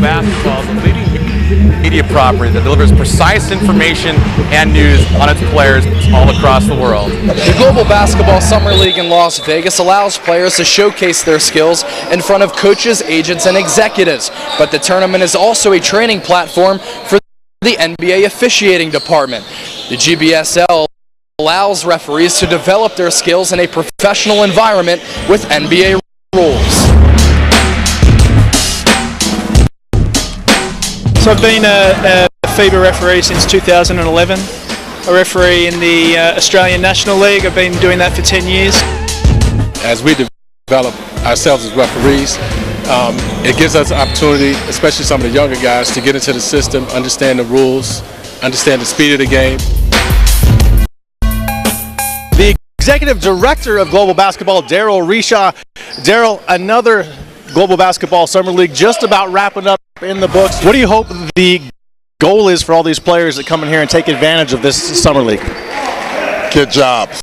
Basketball is a leading media property that delivers precise information and news on its players all across the world. The Global Basketball Summer League in Las Vegas allows players to showcase their skills in front of coaches, agents, and executives. But the tournament is also a training platform for the NBA officiating department. The GBSL allows referees to develop their skills in a professional environment with NBA rules. So I've been a FIBA referee since 2011, a referee in the Australian National League. I've been doing that for 10 years. As we develop ourselves as referees, it gives us an opportunity, especially some of the younger guys, to get into the system, understand the rules, understand the speed of the game. The Executive Director of Global Basketball, Daryl Reshaw. Daryl, another Global Basketball Summer League just about wrapping up in the books. What do you hope the goal is for all these players that come in here and take advantage of this Summer League? Get jobs.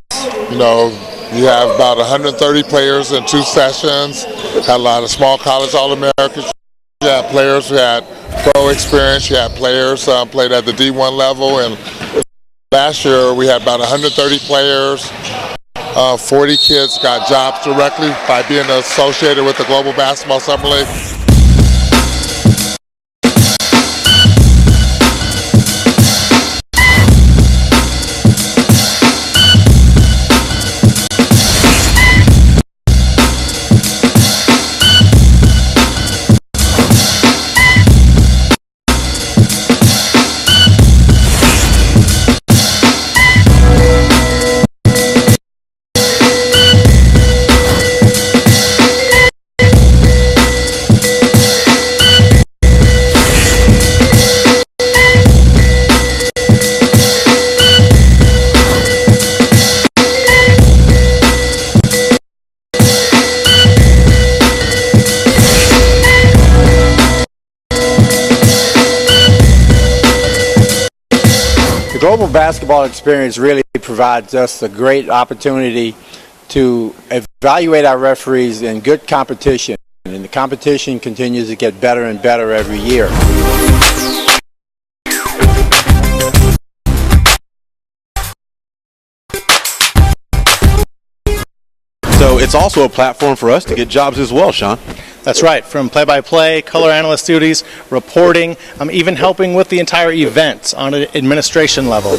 You know, you have about 130 players in 2 sessions, had a lot of small college All-Americans. You had players who had pro experience, you had players played at the D1 level, and last year we had about 130 players. 40 kids got jobs directly by being associated with the Global Basketball Summer League. The global basketball experience really provides us a great opportunity to evaluate our referees in good competition, and the competition continues to get better and better every year. So it's also a platform for us to get jobs as well, Sean. That's right, from play-by-play, color analyst duties, reporting, even helping with the entire event on an administration level.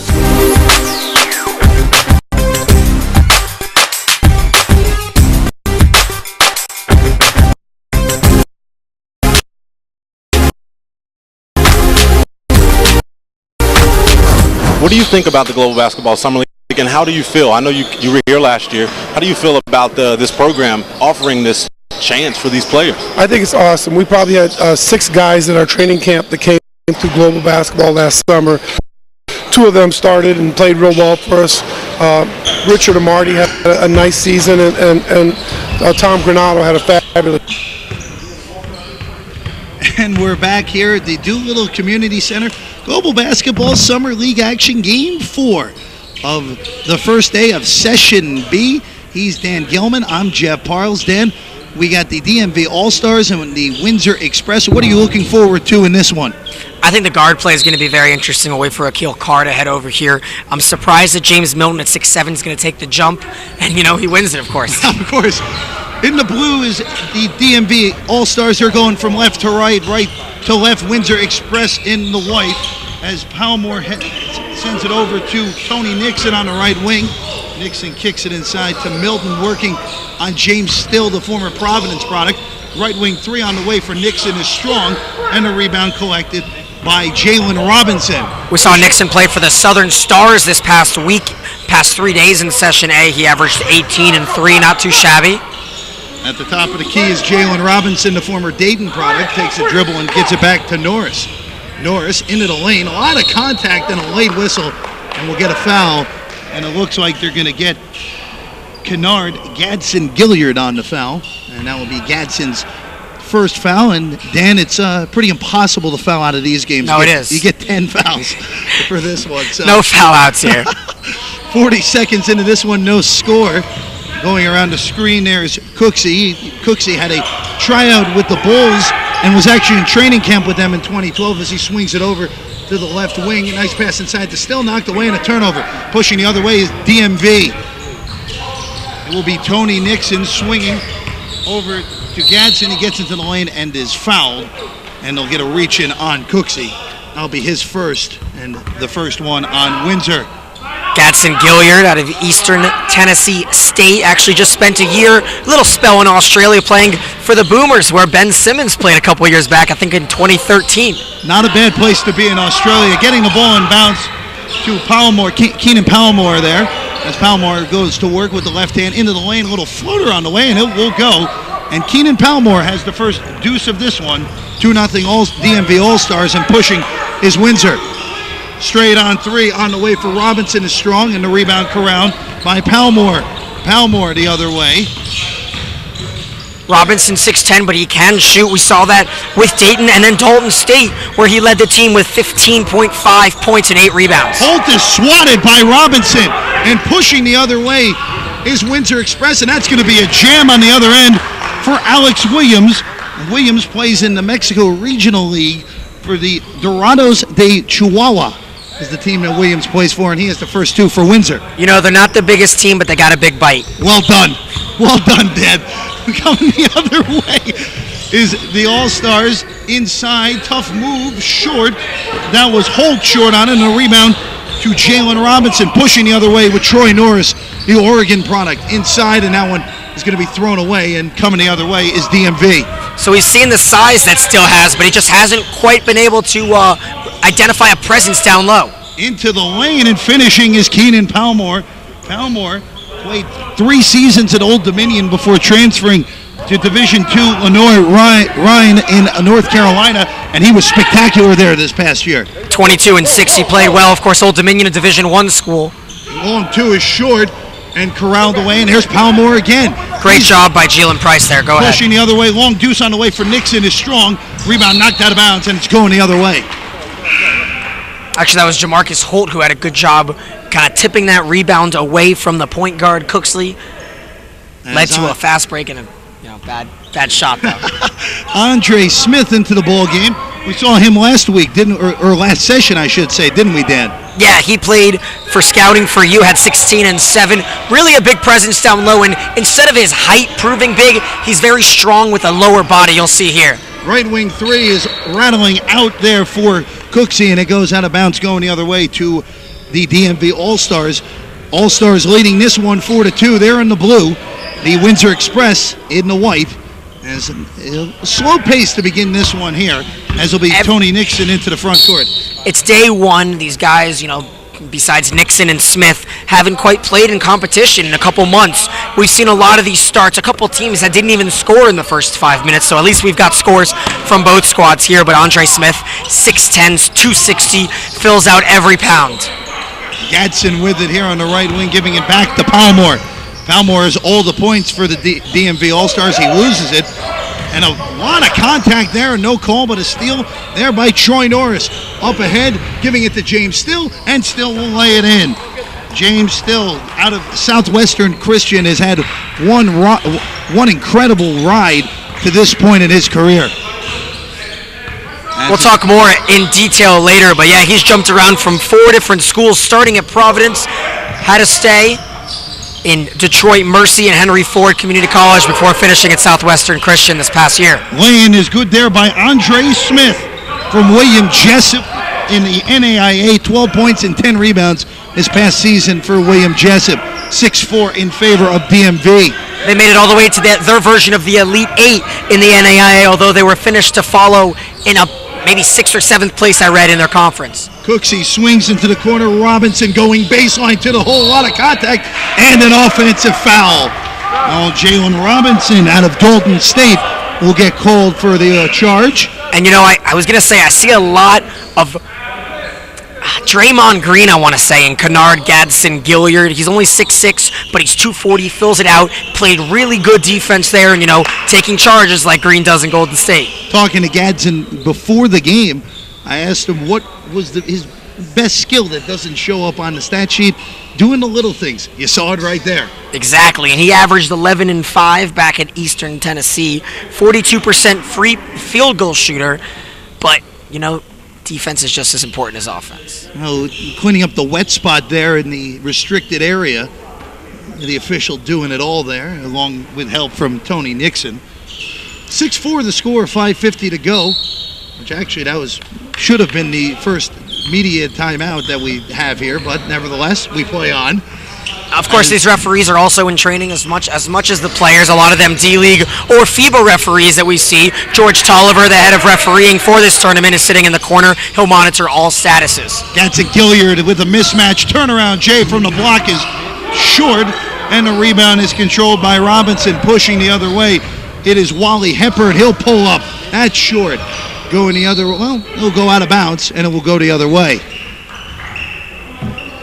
What do you think about the Global Basketball Summer League, and how do you feel? I know you were here last year. How do you feel about this program offering this chance for these players? I think it's awesome. We probably had 6 guys in our training camp that came through global basketball last summer. 2 of them started and played real well for us. Richard Amarty had a nice season, and Tom Granado had a fabulous. And we're back here at the Doolittle Community Center. Global Basketball Summer League action, Game 4 of the first day of Session B. He's Dan Gilman. I'm Jeff Parles. Dan, we got the DMV All Stars and the Windsor Express. What are you looking forward to in this one? I think the guard play is going to be very interesting. We'll wait for Aquille Carr to head over here. I'm surprised that James Milton at 6'7" is going to take the jump, and you know he wins it, of course. Of course. In the blue is the DMV All Stars. They're going from left to right, right to left. Windsor Express in the white as Palmore sends it over to Tony Nixon on the right wing. Nixon kicks it inside to Milton, working on James Still, the former Providence product. Right wing 3 on the way for Nixon is strong, and a rebound collected by Jalen Robinson. We saw Nixon play for the Southern Stars this past week, past 3 days in Session A. He averaged 18 and 3, not too shabby. At the top of the key is Jalen Robinson, the former Dayton product, takes a dribble and gets it back to Norris. Norris into the lane, a lot of contact and a late whistle, and we'll get a foul. And it looks like they're going to get Kennard, Gadsden, Gilliard on the foul, and that will be Gadsden's first foul. And Dan, it's pretty impossible to foul out of these games. No, it is. You get 10 fouls for this one. So. No foul outs here. 40 seconds into this one, no score. Going around the screen there is Cooksey. Cooksey had a tryout with the Bulls and was actually in training camp with them in 2012 as he swings it over to the left wing. A nice pass inside to Still, knocked away and a turnover. Pushing the other way is DMV. It will be Tony Nixon swinging over to Gadsden. He gets into the lane and is fouled, and they'll get a reach in on Cooksey. That'll be his first, and the first one on Windsor. Gadsden Gilliard out of Eastern Tennessee State actually just spent a little spell in Australia playing for the Boomers, where Ben Simmons played a couple years back, I think in 2013. Not a bad place to be in Australia. Getting the ball in bounce to Palmore, Keenan Palmore there, as Palmore goes to work with the left hand into the lane. A little floater on the way, and it will go. And Keenan Palmore has the first deuce of this one. 2-0 DMV All Stars, and pushing is Windsor. Straight on three on the way for Robinson is strong, and the rebound corralled by Palmore. Palmore the other way. Robinson 6'10", but he can shoot. We saw that with Dayton and then Dalton State, where he led the team with 15.5 points and 8 rebounds. Holt is swatted by Robinson, and pushing the other way is Windsor Express, and that's going to be a jam on the other end for Alex Williams. Williams plays in the Mexico Regional League for the Dorados de Chihuahua, is the team that Williams plays for, and he has the first 2 for Windsor. You know, they're not the biggest team, but they got a big bite. Well done. Well done, Dad. Coming the other way is the All-Stars inside. Tough move, short. That was Holt short on it, and a rebound to Jalen Robinson. Pushing the other way with Troy Norris, the Oregon product, inside, and that one is going to be thrown away, and coming the other way is DMV. So he's seen the size that Still has, but he just hasn't quite been able to identify a presence down low. Into the lane, and finishing is Keenan Palmore. Palmore played 3 seasons at Old Dominion before transferring to Division II Lenoir Rhine in North Carolina, and he was spectacular there this past year. 22 and 6, he played well. Of course, Old Dominion, a Division I school. Long 2 is short and corralled away, and here's Palmore again. Great job by Jalen Price there. Go ahead. Pushing the other way. Long deuce on the way for Nixon is strong. Rebound knocked out of bounds, and it's going the other way. Actually, that was Jamarcus Holt who had a good job kind of tipping that rebound away from the point guard, Cooksley. Led to a fast break and a bad shot, though. Andre Smith into the ball game. We saw him last week, or last session, I should say, didn't we, Dan? Yeah, he played for scouting for you, had 16 and 7. Really a big presence down low, and instead of his height proving big, he's very strong with a lower body, you'll see here. Right wing 3 is rattling out there for Cooksey, and it goes out of bounds going the other way to the DMV All Stars. All Stars leading this one 4-2. They're in the blue. The Windsor Express in the white. As a slow pace to begin this one here, as will be Tony Nixon into the front court. It's day one. These guys, besides Nixon and Smith, haven't quite played in competition in a couple months. We've seen a lot of these starts, a couple teams that didn't even score in the first 5 minutes, so at least we've got scores from both squads here. But Andre Smith, 6'10", 260, fills out every pound. Gadsden with it here on the right wing, giving it back to Palmore. Palmore has all the points for the DMV All-Stars. He loses it. And a lot of contact there. No call, but a steal there by Troy Norris. Up ahead, giving it to James Still, and Still will lay it in. James Still, out of Southwestern Christian, has had one incredible ride to this point in his career. We'll talk more in detail later, but yeah, he's jumped around from 4 different schools, starting at Providence, had to stay in Detroit Mercy and Henry Ford Community College before finishing at Southwestern Christian this past year. Lane is good there by Andre Smith from William Jessup in the NAIA, 12 points and 10 rebounds this past season for William Jessup, 6'4" in favor of DMV. They made it all the way to their version of the Elite 8 in the NAIA, although they were finished to follow in a maybe 6th or 7th place, I read, in their conference. Cooksey swings into the corner. Robinson going baseline to the hole. A lot of contact and an offensive foul. Jalen Robinson out of Dalton State will get called for the charge. And I was going to say, I see a lot of Draymond Green, I want to say, in Kennard, Gadsden, Gilliard. He's only 6'6", but he's 240, fills it out, played really good defense there, and, taking charges like Green does in Golden State. Talking to Gadsden before the game, I asked him what was his best skill that doesn't show up on the stat sheet, doing the little things. You saw it right there. Exactly, and he averaged 11 and 5 back at Eastern Tennessee, 42% free field goal shooter, but, defense is just as important as offense. Cleaning up the wet spot there in the restricted area. The official doing it all there, along with help from Tony Nixon. 6-4 the score, 5:50 to go, which actually should have been the first media timeout that we have here, but nevertheless, we play on. Of course, these referees are also in training as much as the players. A lot of them D-League or FIBA referees that we see. George Tolliver, the head of refereeing for this tournament, is sitting in the corner. He'll monitor all statuses. Gadsden Gilliard with a mismatch turnaround. Jay from the block is short, and the rebound is controlled by Robinson, pushing the other way. It is Wally Hepburn. He'll pull up. That's short. Going the other way. Well, it'll go out of bounds, and it will go the other way.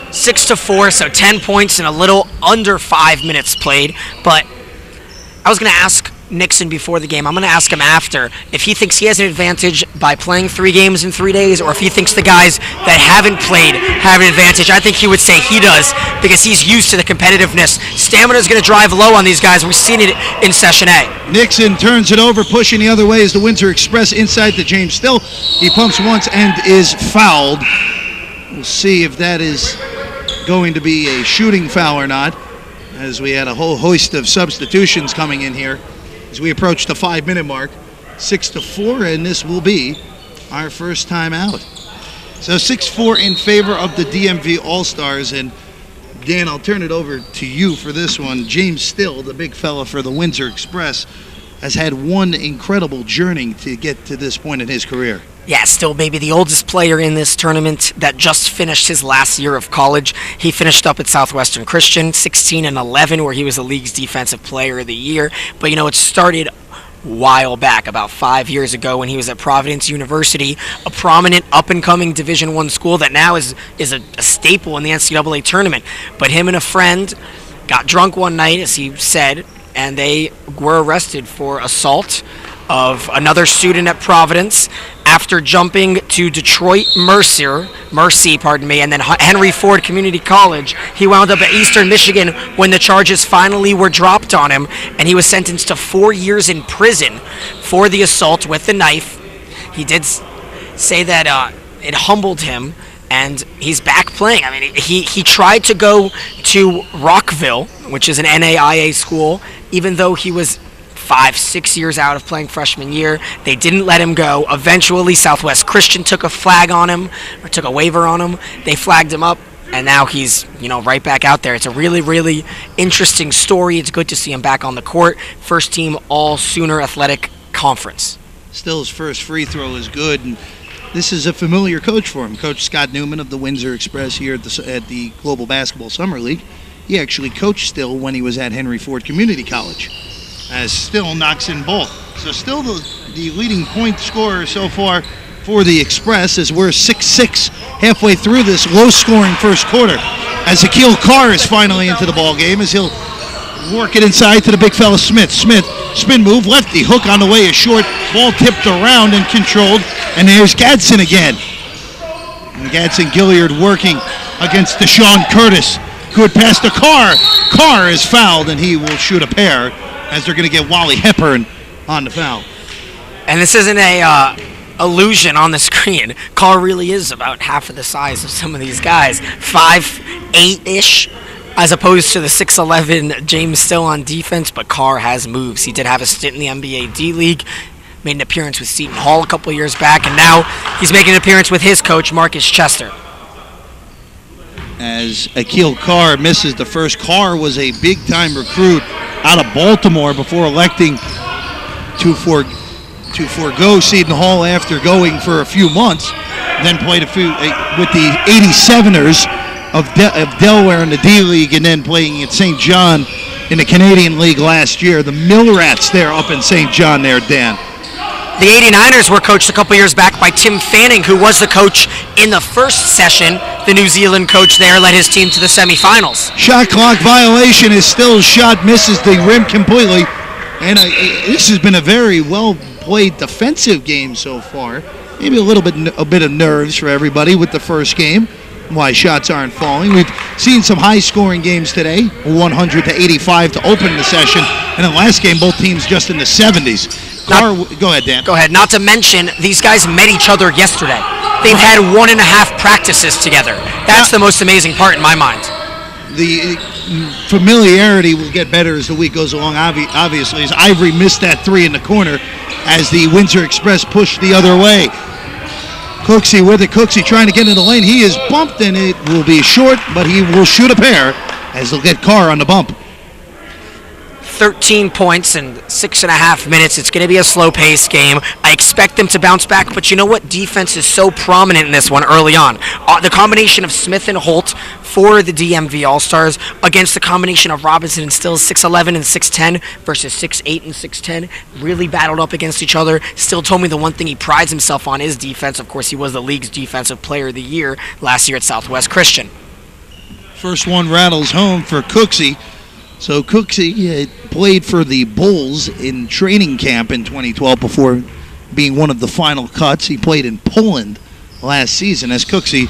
6-4, so 10 points in a little under 5 minutes played. But I was going to ask Nixon before the game. I'm going to ask him after if he thinks he has an advantage by playing 3 games in 3 days, or if he thinks the guys that haven't played have an advantage. I think he would say he does, because he's used to the competitiveness. Stamina is going to drive low on these guys. We've seen it in Session A. Nixon turns it over, pushing the other way is the Windsor Express inside to James Still. He pumps once and is fouled. We'll see if that is going to be a shooting foul or not, as we had a whole host of substitutions coming in here as we approach the 5-minute mark. 6-4, and this will be our first time out. So 6-4 in favor of the DMV All Stars. And Dan, I'll turn it over to you for this one. James Still, the big fella for the Windsor Express, has had one incredible journey to get to this point in his career. Yeah, Still maybe the oldest player in this tournament that just finished his last year of college. He finished up at Southwestern Christian, 16-11, where he was the league's defensive player of the year. But, it started a while back, about 5 years ago, when he was at Providence University, a prominent up-and-coming Division I school that now is a staple in the NCAA tournament. But him and a friend got drunk one night, as he said, and they were arrested for assault of another student at Providence after jumping to Detroit Mercy, and then Henry Ford Community College. He wound up at Eastern Michigan when the charges finally were dropped on him, and he was sentenced to 4 years in prison for the assault with the knife. He did say that it humbled him, and he's back playing. I mean, he tried to go to Rockville, which is an NAIA school, even though he was 5-6 years out of playing freshman year. They didn't let him go. Eventually, Southwest Christian took a flag on him, or took a waiver on him. They flagged him up, and now he's, right back out there. It's a really, really interesting story. It's good to see him back on the court. First team All-Sooner Athletic Conference. Still, his first free throw is good, and this is a familiar coach for him. Coach Scott Newman of the Windsor Express here at the Global Basketball Summer League. He actually coached Still when he was at Henry Ford Community College, as Still knocks in both. So Still the leading point scorer so far for the Express, as we're 6-6 halfway through this low-scoring first quarter, as Aquille Carr is finally into the ball game, as he'll work it inside to the big fella Smith. Smith, spin move, lefty, hook on the way is short, ball tipped around and controlled, and there's Gadsden again. And Gadsden Gilliard working against Deshaun Curtis. Good pass to Carr. Carr is fouled, and he will shoot a pair, as they're going to get Wally Hepburn on the foul. And this isn't a illusion on the screen. Carr really is about half of the size of some of these guys. 5'8"-ish, as opposed to the 6'11" James Still on defense, but Carr has moves. He did have a stint in the NBA D-League, made an appearance with Seton Hall a couple years back, and now he's making an appearance with his coach, Marcus Chester. As Aquille Carr misses the first. Carr was a big-time recruit out of Baltimore before electing to forego Seton Hall after going for a few months. Then played with the 87ers of Delaware in the D-League, and then playing at St. John in the Canadian League last year. The Mill Rats there up in St. John there, Dan. The 89ers were coached a couple years back by Tim Fanning, who was the coach in the first session. The New Zealand coach there led his team to the semifinals. Shot clock violation is Still's shot, misses the rim completely. And this has been a very well played defensive game so far. Maybe a bit of nerves for everybody with the first game. Why shots aren't falling. We've seen some high-scoring games today, 100-85 to open the session, and in the last game, both teams just in the 70s. Go ahead, Dan. Go ahead. Not to mention, these guys met each other yesterday. They've had 1.5 practices together. That's the most amazing part in my mind. The familiarity will get better as the week goes along, obviously, as Ivory missed that three in the corner as the Windsor Express pushed the other way. Cooksey with it. Cooksey trying to get into the lane. He is bumped, and it will be short, but he will shoot a pair as they'll get Carr on the bump. 13 points in 6.5 minutes. It's going to be a slow-paced game. I expect them to bounce back, but you know what? Defense is so prominent in this one early on. The combination of Smith and Holt for the DMV All Stars against the combination of Robinson and Still 6'11 and 6'10 versus 6'8 and 6'10 really battled up against each other. Still told me the one thing he prides himself on is defense. Of course, he was the league's Defensive Player of the Year last year at Southwest Christian. First one rattles home for Cooksey. So Cooksey played for the Bulls in training camp in 2012 before being one of the final cuts. He played in Poland last season as Cooksey,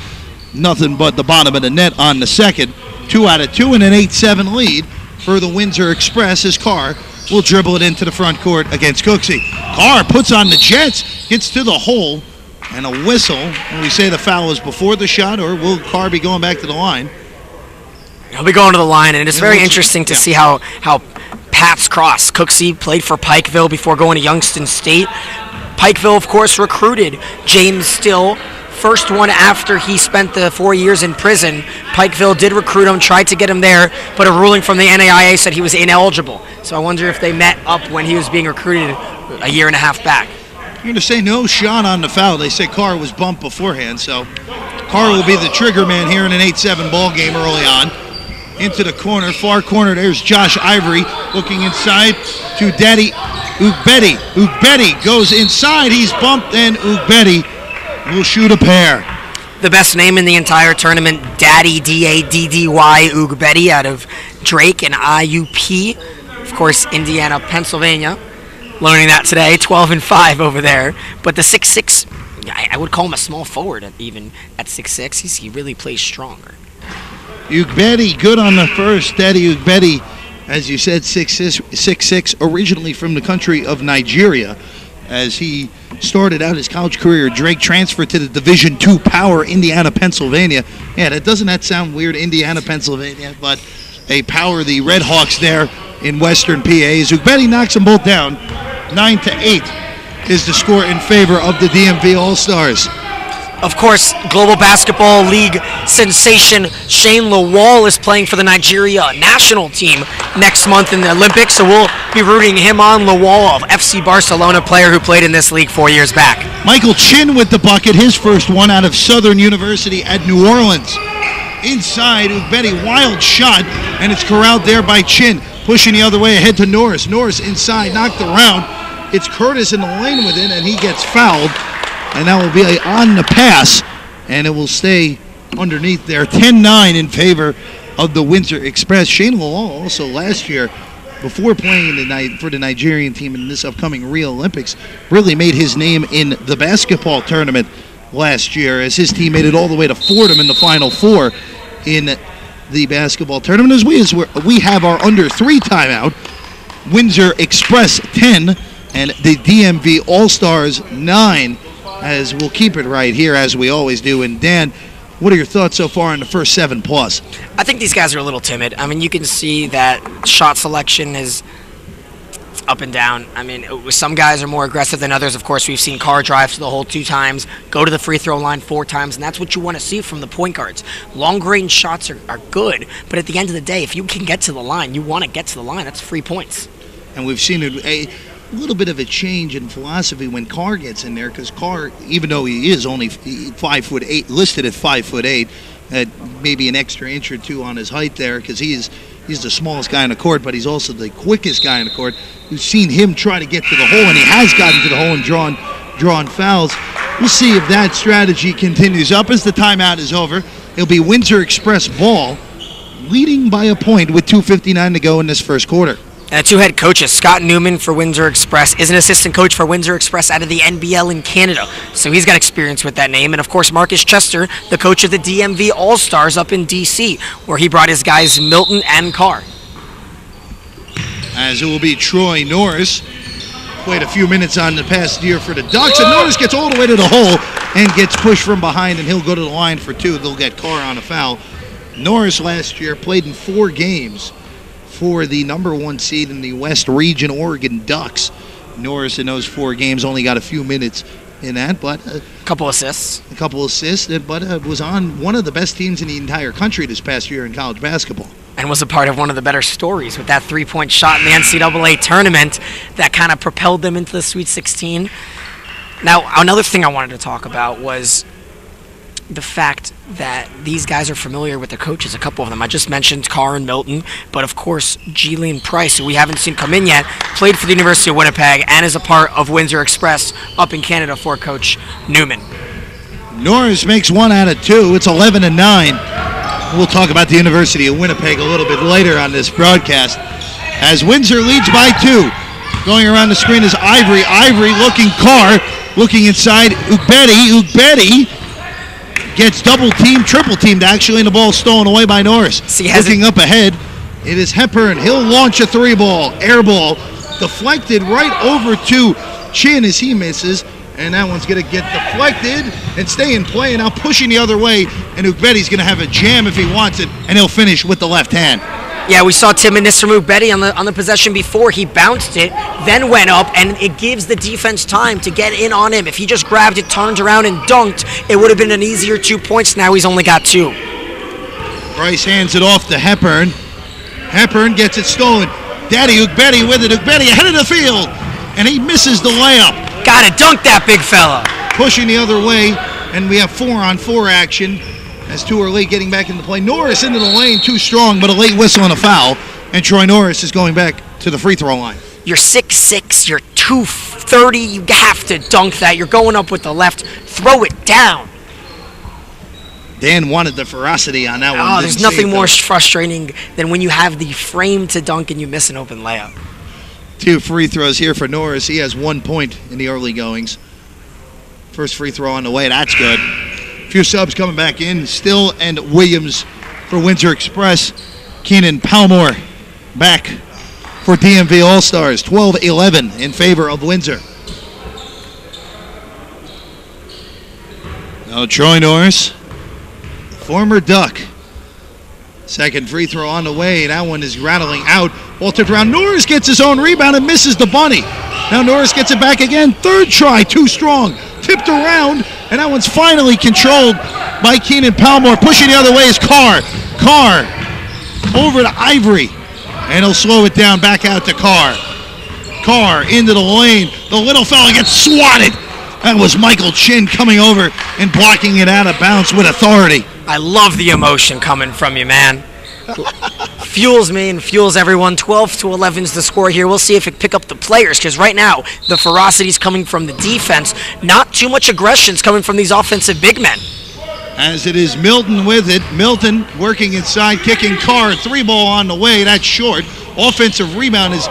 nothing but the bottom of the net on the second. 2 out of 2 and an 8-7 lead for the Windsor Express as Carr will dribble it into the front court against Cooksey. Carr puts on the Jets, gets to the hole, and a whistle. And we say the foul was before the shot, or will Carr be going back to the line? He'll be going to the line, and it's very interesting to see how paths cross. Cooksey played for Pikeville before going to Youngstown State. Pikeville, of course, recruited James Still. First one after he spent the 4 years in prison. Pikeville did recruit him, tried to get him there, but a ruling from the NAIA said he was ineligible. So I wonder if they met up when he was being recruited a year and a half back. You're going to say no shot on the foul. They say Carr was bumped beforehand, so Carr will be the trigger man here in an 8-7 ball game early on. Into the corner, far corner, there's Josh Ivory looking inside to Daddy Ugbeti. Ugbeti goes inside, he's bumped, and Ugbeti will shoot a pair. The best name in the entire tournament, Daddy, D-A-D-D-Y, Ugbeti out of Drake and IUP. Of course, Indiana, Pennsylvania. Learning that today, 12-5 over there. But the 6'6", I would call him a small forward even at 6'6". He really plays stronger. Ugbeti, good on the first. Daddy Ugbeti, as you said, 6'6", originally from the country of Nigeria. As he started out his college career, Drake transferred to the Division II Power, Indiana, Pennsylvania. Yeah, doesn't that sound weird, Indiana, Pennsylvania? But a Power, the Red Hawks there in Western PA. As Ugbeti knocks them both down, 9-8 is the score in favor of the DMV All Stars. Of course, Global Basketball League sensation Shane Lawal is playing for the Nigeria national team next month in the Olympics, so we'll be rooting him on. Lawal, FC Barcelona player who played in this league 4 years back. Michael Chin with the bucket, his first one out of Southern University at New Orleans. Inside, Ugbeti, wild shot, and it's corralled there by Chin. Pushing the other way ahead to Norris. Norris inside, knocked around. It's Curtis in the lane with it, and he gets fouled. And that will be on the pass, and it will stay underneath there. 10-9 in favor of the Windsor Express. Shane Lawal also last year, before playing for the Nigerian team in this upcoming Rio Olympics, really made his name in the basketball tournament last year, as his team made it all the way to Fordham in the Final Four in the basketball tournament. As we have our under 3 timeout, Windsor Express 10 and the DMV All Stars 9. As we'll keep it right here, as we always do. And Dan, what are your thoughts so far in the first 7+? I think these guys are a little timid. I mean, you can see that shot selection is up and down. I mean, some guys are more aggressive than others. Of course, we've seen Carr drive to the hole 2 times, go to the free throw line 4 times, and that's what you want to see from the point guards. Long-range shots are good, but at the end of the day, if you can get to the line, you want to get to the line. That's 3 points. And we've seen a little bit of a change in philosophy when Carr gets in there, because Carr, even though he is only 5'8", listed at 5'8", maybe an extra inch or 2 on his height there, because he's the smallest guy on the court, but he's also the quickest guy on the court. We've seen him try to get to the hole, and he has gotten to the hole and drawn fouls. We'll see if that strategy continues. Up as the timeout is over, it'll be Windsor Express ball, leading by a point with 2:59 to go in this first quarter. And two head coaches, Scott Newman for Windsor Express is an assistant coach for Windsor Express out of the NBL in Canada. So he's got experience with that name. And of course, Marcus Chester, the coach of the DMV All Stars up in DC, where he brought his guys Milton and Carr. As it will be Troy Norris. Played a few minutes on the past year for the Ducks, and Norris gets all the way to the hole and gets pushed from behind, and he'll go to the line for two. They'll get Carr on a foul. Norris last year played in 4 games for the -- 1 seed in the West Region Oregon Ducks. Norris in those 4 games only got a few minutes in that, but a couple assists, but was on one of the best teams in the entire country this past year in college basketball. And was a part of one of the better stories with that 3-point shot in the NCAA tournament that kind of propelled them into the Sweet 16. Now, another thing I wanted to talk about was the fact that these guys are familiar with the coaches, a couple of them. I just mentioned Carr and Milton, but of course, Julian Price, who we haven't seen come in yet, played for the University of Winnipeg and is a part of Windsor Express up in Canada for Coach Newman. Norris makes 1 out of 2. It's 11-9. We'll talk about the University of Winnipeg a little bit later on this broadcast. As Windsor leads by 2. Going around the screen is Ivory. Ivory looking Carr. Looking inside Ugbeti. Ugbeti gets double-teamed, triple-teamed actually, and the ball stolen away by Norris. Looking up ahead, it is Hepburn. He'll launch a 3-ball. Air ball. Deflected right over to Chin as he misses. And that one's going to get deflected and stay in play, and now pushing the other way. And Ugbeti's going to have a jam if he wants it, and he'll finish with the left hand. Yeah, we saw timidness from Ugbeti on the possession before. He bounced it, then went up, and it gives the defense time to get in on him. If he just grabbed it, turned around, and dunked, it would have been an easier 2 points. Now he's only got 2. Bryce hands it off to Hepburn. Hepburn gets it stolen. Daddy Ugbeti with it. Ugbeti ahead of the field, and he misses the layup. Gotta dunk that big fella. Pushing the other way, and we have 4-on-4 action as 2 are late getting back into play. Norris into the lane, too strong, but a late whistle and a foul. And Troy Norris is going back to the free throw line. You're 6'6", you're 230, you have to dunk that. You're going up with the left, throw it down. Dan wanted the ferocity on that one. Oh, there's nothing more frustrating than when you have the frame to dunk and you miss an open layup. 2 free throws here for Norris. He has 1 point in the early goings. First free throw on the way. That's good. A few subs coming back in. Still and Williams for Windsor Express. Keenan Palmore back for DMV All Stars. 12-11 in favor of Windsor. Now Troy Norris, former Duck. Second free throw on the way. That one is rattling out. Ball tipped around. Norris gets his own rebound and misses the bunny. Now Norris gets it back again. Third try, too strong. Tipped around, and that one's finally controlled by Keenan Palmore. Pushing the other way is Carr. Carr over to Ivory, and he'll slow it down back out to Carr. Carr into the lane. The little fella gets swatted. That was Michael Chin coming over and blocking it out of bounds with authority. I love the emotion coming from you, man. Fuels me and fuels everyone. 12-11 is the score here. We'll see if it pick up the players, because right now the ferocity is coming from the defense. Not too much aggression is coming from these offensive big men. As it is Milton with it. Milton working inside, kicking Carr. 3-ball on the way. That's short. Offensive rebound is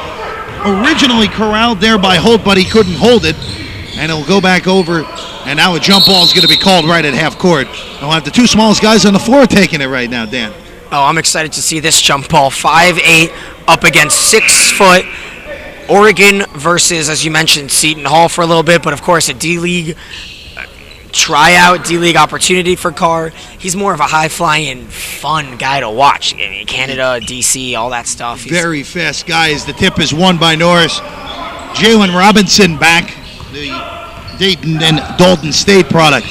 originally corralled there by Holt, but he couldn't hold it. And it'll go back over, and now a jump ball is going to be called right at half court. We'll have the 2 smallest guys on the floor taking it right now, Dan. Oh, I'm excited to see this jump ball. 5'8", up against 6 foot. Oregon versus, as you mentioned, Seton Hall for a little bit, but of course a D-League tryout, D-League opportunity for Carr. He's more of a high-flying, fun guy to watch. I mean, Canada, DC, all that stuff. Very fast guy as the tip is won by Norris. Jalen Robinson back, the Dayton and Dalton State product.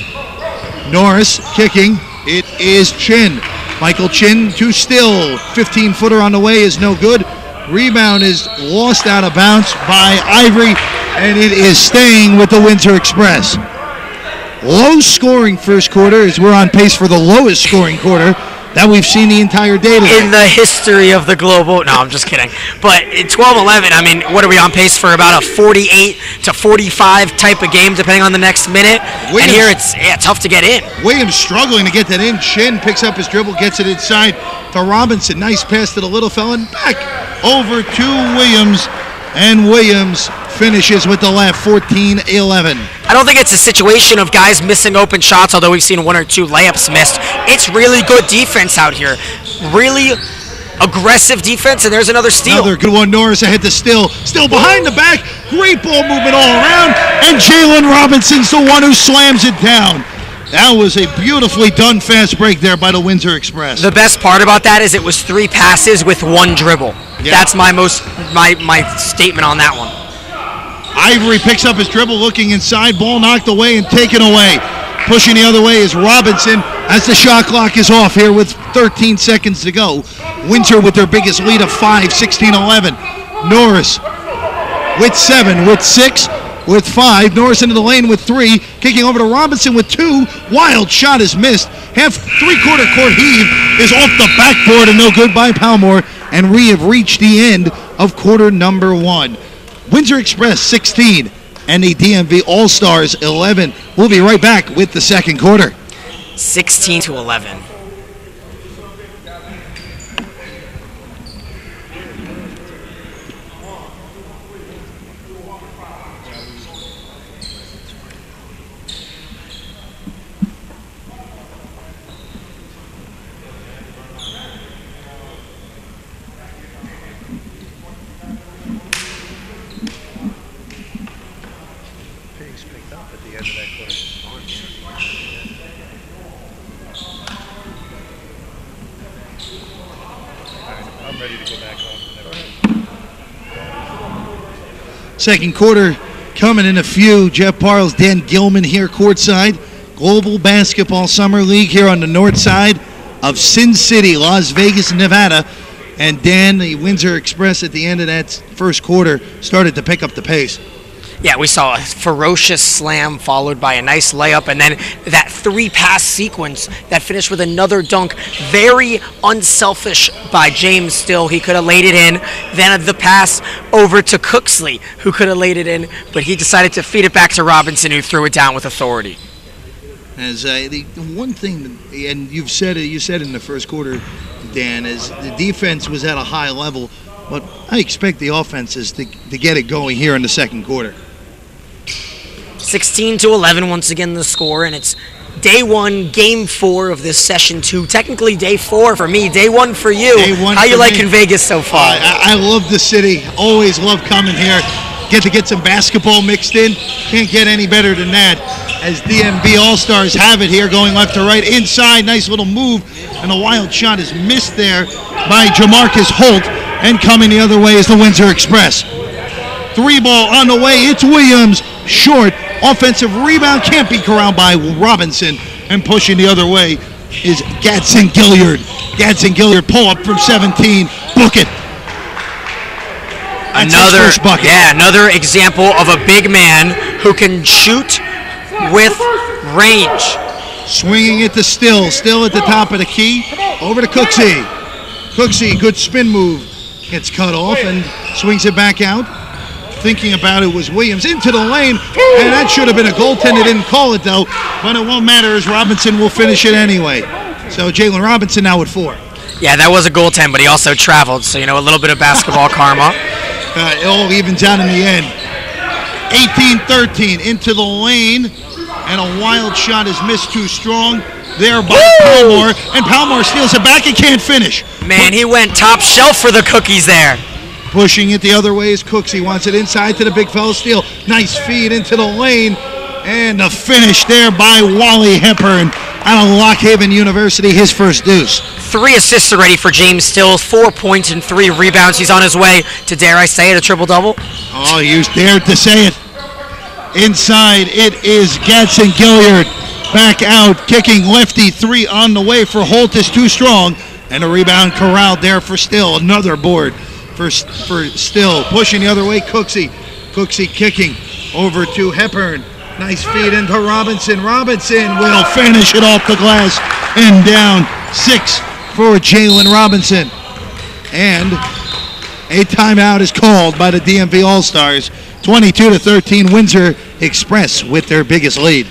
Norris kicking. It is Chin. Michael Chin to Still. 15-footer on the way is no good. Rebound is lost out of bounds by Ivory, and it is staying with the Windsor Express. Low scoring first quarter as we're on pace for the lowest scoring quarter that we've seen the entire day today. In the history of the global. No, I'm just kidding. But at 12-11, I mean, what are we on pace for? About a 48 to 45 type of game, depending on the next minute. And here it's tough to get in. Williams struggling to get that in. Chin picks up his dribble, gets it inside to Robinson. Nice pass to the little fella and back over to Williams, and Williams finishes with the left, 14-11. I don't think it's a situation of guys missing open shots, although we've seen 1 or 2 layups missed. It's really good defense out here. Really aggressive defense, and there's another steal. Another good one. Norris ahead to Still. Still behind the back. Great ball movement all around, and Jalen Robinson's the one who slams it down. That was a beautifully done fast break there by the Windsor Express. The best part about that is it was 3 passes with 1 dribble. Yeah. That's my statement on that one. Ivory picks up his dribble, looking inside, ball knocked away and taken away. Pushing the other way is Robinson as the shot clock is off here with 13 seconds to go. Windsor with their biggest lead of 5, 16-11. Norris with 7, with 6, with 5. Norris into the lane with 3, kicking over to Robinson with 2. Wild shot is missed. Three-quarter court heave is off the backboard and no good by Palmore. And we have reached the end of quarter number 1. Windsor Express 16 and the DMV All Stars 11. We'll be right back with the second quarter. 16-11. Second quarter coming in a few. Jeff Parles, Dan Gilman here courtside. Global Basketball Summer League here on the north side of Sin City, Las Vegas, Nevada. And Dan, the Windsor Express at the end of that first quarter started to pick up the pace. Yeah, we saw a ferocious slam followed by a nice layup, and then that 3-pass sequence that finished with another dunk. Very unselfish by James Still. He could have laid it in. Then the pass over to Cooksley, who could have laid it in, but he decided to feed it back to Robinson, who threw it down with authority. As the one thing, and you said in the first quarter, Dan, is the defense was at a high level, but I expect the offenses to get it going here in the second quarter. 16-11 once again the score, and it's day 1, game 4 of this session 2. Technically day 4 for me, day 1 for you. How you liking Vegas so far? I love the city. Always love coming here. Get some basketball mixed in. Can't get any better than that. As DMV All Stars have it here, going left to right, inside, nice little move, and a wild shot is missed there by Jamarcus Holt, and coming the other way is the Windsor Express. 3 ball on the way, it's Williams, short, offensive rebound, can't be corralled by Robinson, and pushing the other way is Gadsden Gilliard. Gadsden Gilliard pull up from 17, book it. That's his first bucket. Yeah, another example of a big man who can shoot with range. Swinging it to Still at the top of the key, over to Cooksey. Cooksey, good spin move, gets cut off and swings it back out. Thinking about it was Williams into the lane, and that should have been a goaltend. They didn't call it though, but it won't matter as Robinson will finish it anyway. So Jalen Robinson now with 4. Yeah, that was a goaltend, but he also traveled, so a little bit of basketball karma. It all evens out in the end. 18-13 into the lane, and a wild shot is missed too strong there by Palmore, and Palmore steals it back and can't finish. Man, he went top shelf for the cookies there. Pushing it the other way is Cooks. He wants it inside to the big fella. Steal. Nice feed into the lane. And the finish there by Wally Hepburn out of Lock Haven University, his first deuce. 3 assists already for James Still, 4 points and 3 rebounds. He's on his way to, dare I say it, a triple-double? Oh, you dared to say it. Inside, it is Gadsden Gilliard. Back out, kicking lefty, 3 on the way for Holt is too strong. And a rebound corralled there for Still. Another board for Still. Pushing the other way, Cooksey. Cooksey kicking over to Hepburn. Nice feed into Robinson. Robinson will finish it off the glass and down. 6 for Jalen Robinson. And a timeout is called by the DMV All Stars. 22-13, Windsor Express with their biggest lead.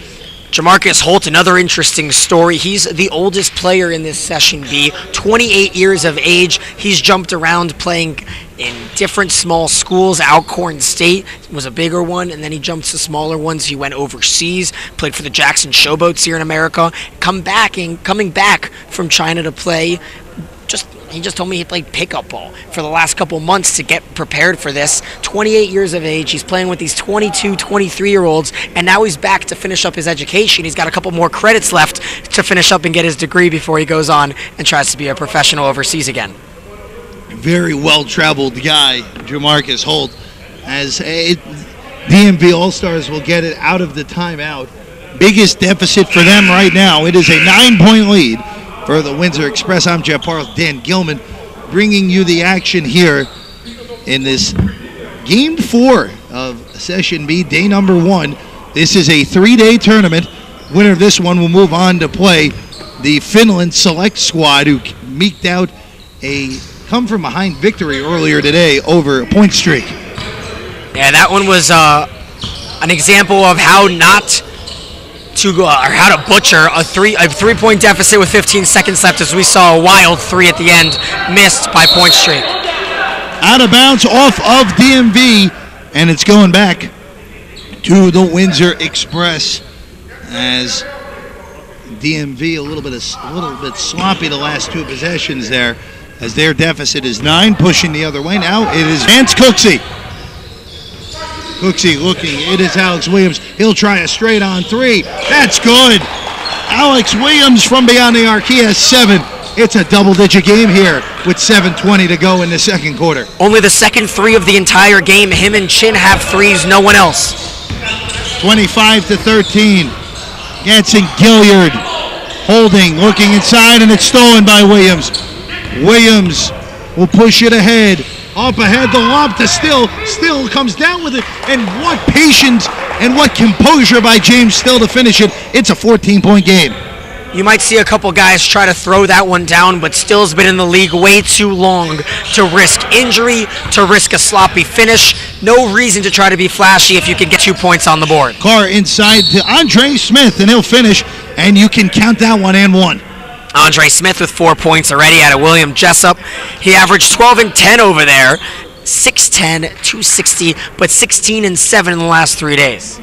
Jamarcus Holt, another interesting story. He's the oldest player in this Session B, 28 years of age. He's jumped around playing in different small schools. Alcorn State was a bigger one, and then he jumped to smaller ones. He went overseas, played for the Jackson Showboats here in America, coming back from China to play. He just told me he played pickup ball for the last couple months to get prepared for this. 28 years of age. He's playing with these 22, 23-year-olds, and now he's back to finish up his education. He's got a couple more credits left to finish up and get his degree before he goes on and tries to be a professional overseas again. Very well-traveled guy, Jamarcus Holt, as DMV All Stars will get it out of the timeout. Biggest deficit for them right now. It is a 9-point lead for the Windsor Express. I'm Jeff Parles, Dan Gilman, bringing you the action here in this Game 4 of Session B, day number 1. This is a 3-day tournament. Winner of this one will move on to play the Finland Select Squad, who eked out a come-from-behind victory earlier today over a point streak. Yeah, that one was an example of how not to go, or how to butcher a three-point deficit with 15 seconds left, as we saw a wild 3 at the end, missed by point streak. Out of bounds off of DMV, and it's going back to the Windsor Express, as DMV a little bit sloppy the last 2 possessions there, as their deficit is 9, pushing the other way. Now it is Vance Cooksey. Cooksey looking, it is Alex Williams. He'll try a straight on 3. That's good. Alex Williams from beyond the arc. He has 7. It's a double-digit game here with 7:20 to go in the second quarter. Only the second 3 of the entire game. Him and Chin have 3s, no one else. 25-13. Ganson Gilliard holding, looking inside, and it's stolen by Williams. Williams will push it ahead. Up ahead, the lob to Still. Still comes down with it. And what patience and what composure by James Still to finish it. It's a 14-point game. You might see a couple guys try to throw that one down, but Still's been in the league way too long to risk injury, to risk a sloppy finish. No reason to try to be flashy if you can get 2 points on the board. Carr inside to Andre Smith, and he'll finish, and you can count that one and 1. Andre Smith with 4 points already out of William Jessup. He averaged 12 and 10 over there, 6'10", 260, but 16 and 7 in the last 3 days.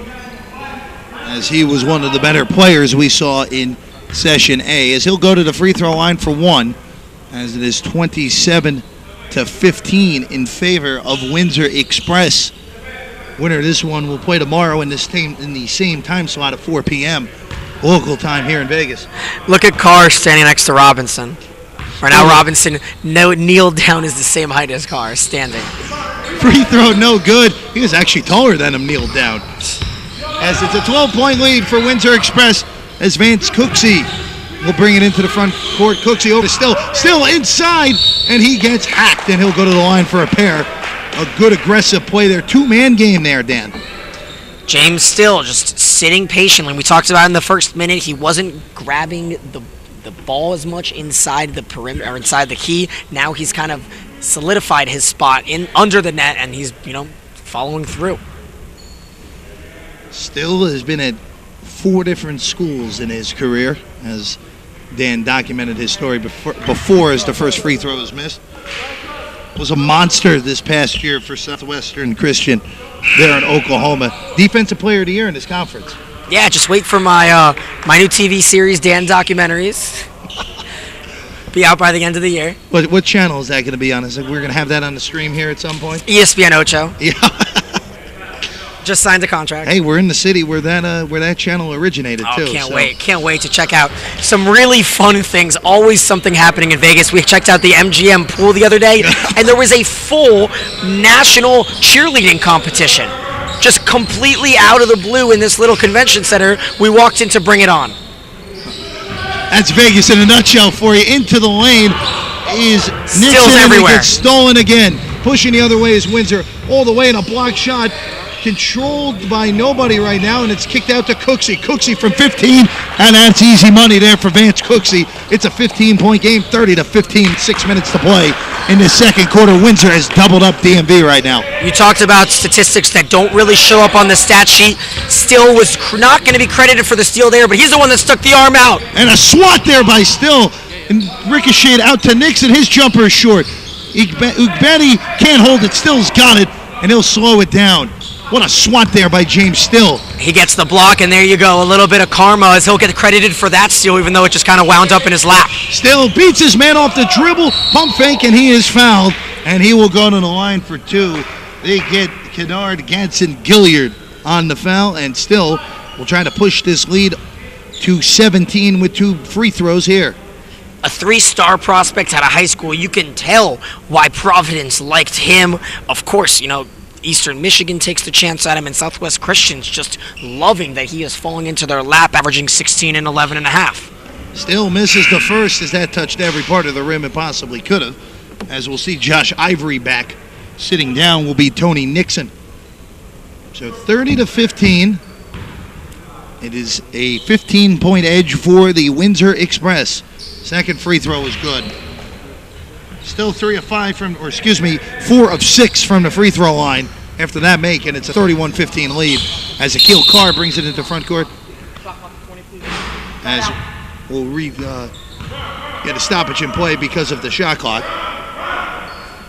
As he was one of the better players we saw in Session A, as he'll go to the free throw line for 1, as it is 27-15 in favor of Windsor Express. Winner of this one will play tomorrow in the same time slot at 4 p.m. local time here in Vegas. Look at Carr standing next to Robinson. Right now, Robinson kneeled down is the same height as Carr, standing. Free throw, no good. He was actually taller than him, kneeled down. As it's a 12-point lead for Windsor Express, as Vance Cooksey will bring it into the front court. Cooksey over to Still inside, and he gets hacked, and he'll go to the line for a pair. A good aggressive play there. 2-man game there, Dan. James Still just sitting patiently. We talked about in the first minute, he wasn't grabbing the ball as much inside the perimeter or inside the key. Now he's kind of solidified his spot in under the net, and he's following through. Still has been at 4 different schools in his career, as Dan documented his story before as the first free throw was missed. Was a monster this past year for Southwestern Christian there in Oklahoma. Defensive Player of the Year in this conference. Yeah, just wait for my my new TV series, Dan Documentaries. Be out by the end of the year. What channel is that going to be on? Is it, we're going to have that on the stream here at some point? ESPN Ocho. Yeah. Just signed a contract. Hey, we're in the city where that channel originated too. Can't wait to check out some really fun things. Always something happening in Vegas. We checked out the MGM pool the other day, and there was a full national cheerleading competition, just completely out of the blue in this little convention center. We walked in to bring it on. That's Vegas in a nutshell for you. Into the lane is Nixon, Stills everywhere. Gets stolen again. Pushing the other way is Windsor, all the way in a block shot. controlled by nobody right now, and it's kicked out to Cooksey. Cooksey from 15, and that's easy money there for Vance Cooksey. It's a 15-point game, 30-15, 6 minutes to play in the second quarter. Windsor has doubled up DMV right now. You talked about statistics that don't really show up on the stat sheet. Still was not going to be credited for the steal there, but he's the one that stuck the arm out. And a swat there by Still, and ricocheted out to Nixon. His jumper is short. Ugbeni can't hold it. Still's got it, and he'll slow it down. What a swat there by James Still. He gets the block, and there you go. A little bit of karma as he'll get credited for that steal, even though it just kind of wound up in his lap. Still beats his man off the dribble, pump fake, and he is fouled, and he will go to the line for 2. They get Kennard, Gadsden, Gilliard on the foul, and Still will try to push this lead to 17 with 2 free throws here. A 3-star prospect out of high school. You can tell why Providence liked him. Of course, you know, Eastern Michigan takes the chance at him, and Southwest Christian's just loving that he is falling into their lap, averaging 16 and 11 and a half. Still misses the first, as that touched every part of the rim it possibly could have. As we'll see Josh Ivory back. Sitting down will be Tony Nixon. So 30-15. It is a 15-point edge for the Windsor Express. Second free throw is good. Still 4 of 6 from the free throw line after that make, and it's a 31-15 lead as Aquille Carr brings it into front court. As we'll get a stoppage in play because of the shot clock.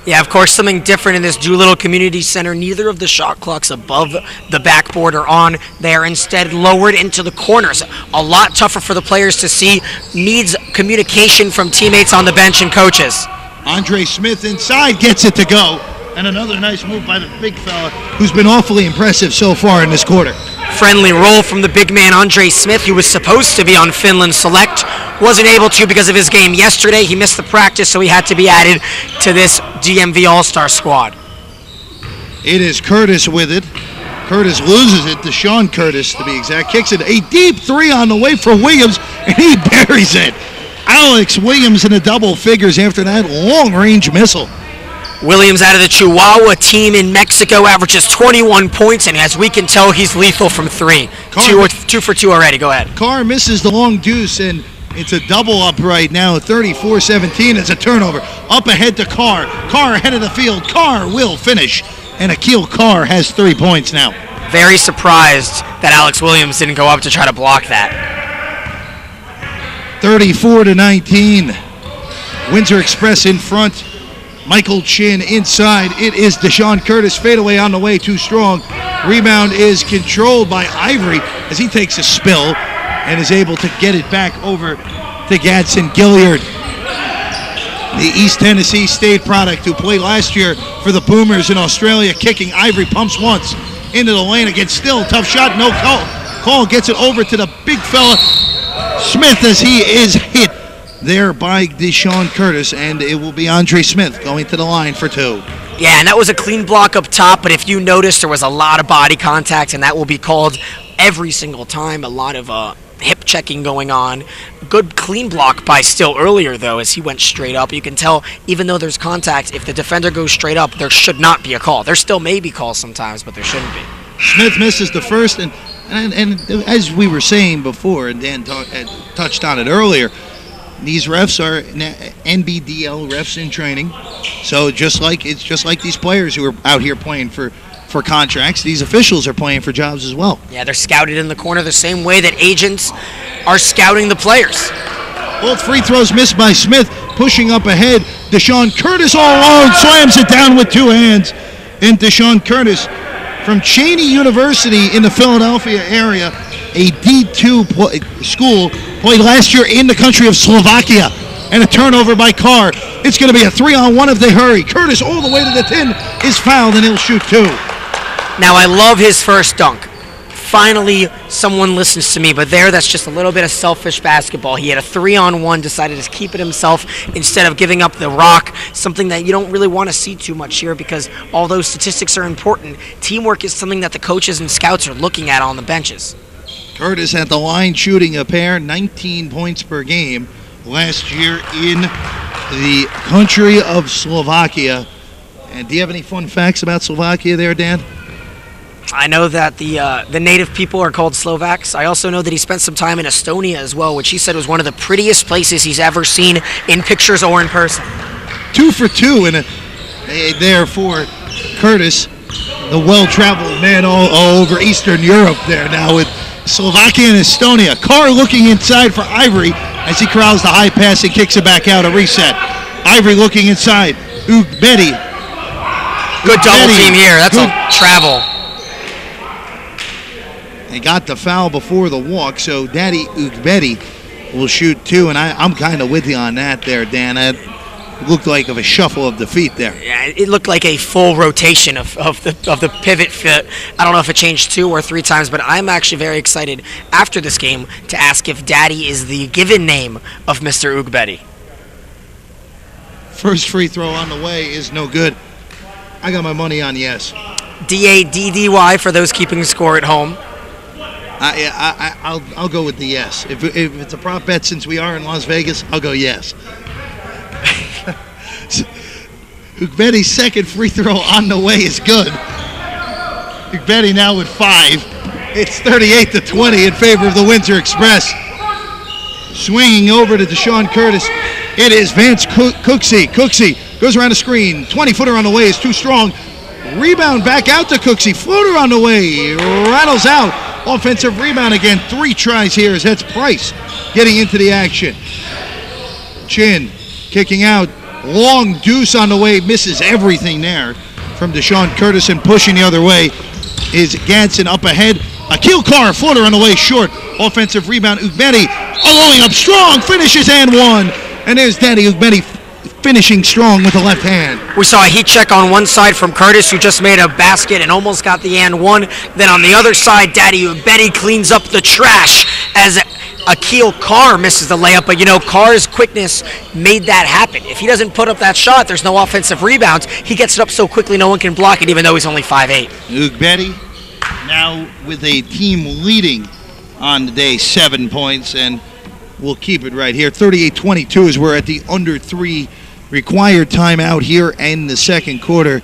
Yeah, of course, something different in this Doolittle Community Center. Neither of the shot clocks above the backboard are on. They are instead lowered into the corners. A lot tougher for the players to see. Needs communication from teammates on the bench and coaches. Andre Smith inside gets it to go. And another nice move by the big fella, who's been awfully impressive so far in this quarter. Friendly roll from the big man, Andre Smith, who was supposed to be on Finland Select. Wasn't able to because of his game yesterday. He missed the practice, so he had to be added to this DMV All Star squad. It is Curtis with it. Curtis loses it. Deshaun Curtis, to be exact, kicks it. A deep 3 on the way for Williams, and he buries it. Alex Williams in the double figures after that long-range missile. Williams out of the Chihuahua team in Mexico averages 21 points, and as we can tell, he's lethal from 3. 2 for 2 already. Go ahead. Carr misses the long deuce, and it's a double up right now. 34-17. It's a turnover. Up ahead to Carr. Carr ahead of the field. Carr will finish, and Aquille Carr has 3 points now. Very surprised that Alex Williams didn't go up to try to block that. 34-19. Windsor Express in front. Michael Chin inside. It is Deshaun Curtis. Fadeaway on the way, too strong. Rebound is controlled by Ivory as he takes a spill and is able to get it back over to Gadsden Gilliard. The East Tennessee State product who played last year for the Boomers in Australia, kicking. Ivory pumps once into the lane against Still. Tough shot, no call. Call gets it over to the big fella Smith as he is hit there by Deshaun Curtis, and it will be Andre Smith going to the line for 2. Yeah, and that was a clean block up top, but if you notice, there was a lot of body contact, and that will be called every single time. A lot of hip checking going on. Good clean block by Still earlier, though, as he went straight up. You can tell, even though there's contact, if the defender goes straight up, there should not be a call. There still may be calls sometimes, but there shouldn't be. Smith misses the first, and as we were saying before, and Dan touched on it earlier, these refs are NBDL refs in training, so it's just like these players who are out here playing for contracts. These officials are playing for jobs as well. Yeah, they're scouted in the corner the same way that agents are scouting the players. Both free throws missed by Smith. Pushing up ahead, Deshaun Curtis all alone slams it down with 2 hands. And Deshaun Curtis from Cheney University in the Philadelphia area, a D2 school, played last year in the country of Slovakia, and a turnover by Carr. It's going to be a 3-on-1 if they hurry. Curtis all the way to the 10 is fouled, and he'll shoot 2. Now, I love his first dunk. Finally, someone listens to me, but that's just a little bit of selfish basketball. He had a 3-on-1, decided to keep it himself instead of giving up the rock, something that you don't really want to see too much here because although statistics are important, teamwork is something that the coaches and scouts are looking at on the benches. Curtis at the line shooting a pair, 19 points per game last year in the country of Slovakia. And do you have any fun facts about Slovakia there, Dan? I know that the native people are called Slovaks. I also know that he spent some time in Estonia as well, which he said was one of the prettiest places he's ever seen in pictures or in person. 2 for 2 there for Curtis, the well-traveled man all over Eastern Europe there now with Slovakia and Estonia. Carr looking inside for Ivory as he corrals the high pass and kicks it back out, a reset. Ivory looking inside. Ugbedi. Good double team here. That's a travel. They got the foul before the walk, so Daddy Ugbedi will shoot 2, and I'm kind of with you on that there, Dan. It looked like a shuffle of the feet there. Yeah, it looked like a full rotation of the pivot fit. I don't know if it changed 2 or 3 times, but I'm actually very excited after this game to ask if Daddy is the given name of Mr. Ugbedi. First free throw on the way is no good. I got my money on yes. DADDY for those keeping score at home. I'll go with the yes. If it's a prop bet, since we are in Las Vegas, I'll go yes. Ugbedi's second free throw on the way is good. Ugbedi now with 5. It's 38-20 in favor of the Windsor Express. Swinging over to Deshaun Curtis. It is Vance Cooksey. Cooksey goes around the screen. 20-footer on the way is too strong. Rebound back out to Cooksey. Floater on the way. Rattles out. Offensive rebound again. 3 tries here as that's Price getting into the action. Chin kicking out. Long deuce on the way. Misses everything there from Deshaun Curtis, and pushing the other way is Ganson up ahead. Aquille Carr, floater on the way, short. Offensive rebound. Ugbedi rolling up strong. Finishes and 1. And there's Daddy Ugbedi finishing strong with the left hand. We saw a heat check on one side from Curtis, who just made a basket and almost got the and 1. Then on the other side, Daddy Ugbedi cleans up the trash as Aquille Carr misses the layup. But, Carr's quickness made that happen. If he doesn't put up that shot, there's no offensive rebounds. He gets it up so quickly no one can block it, even though he's only 5'8". Ugbedi now with a team leading on the day, 7 points, and we'll keep it right here. 38-22 as we're at the under 3 required timeout here in the second quarter.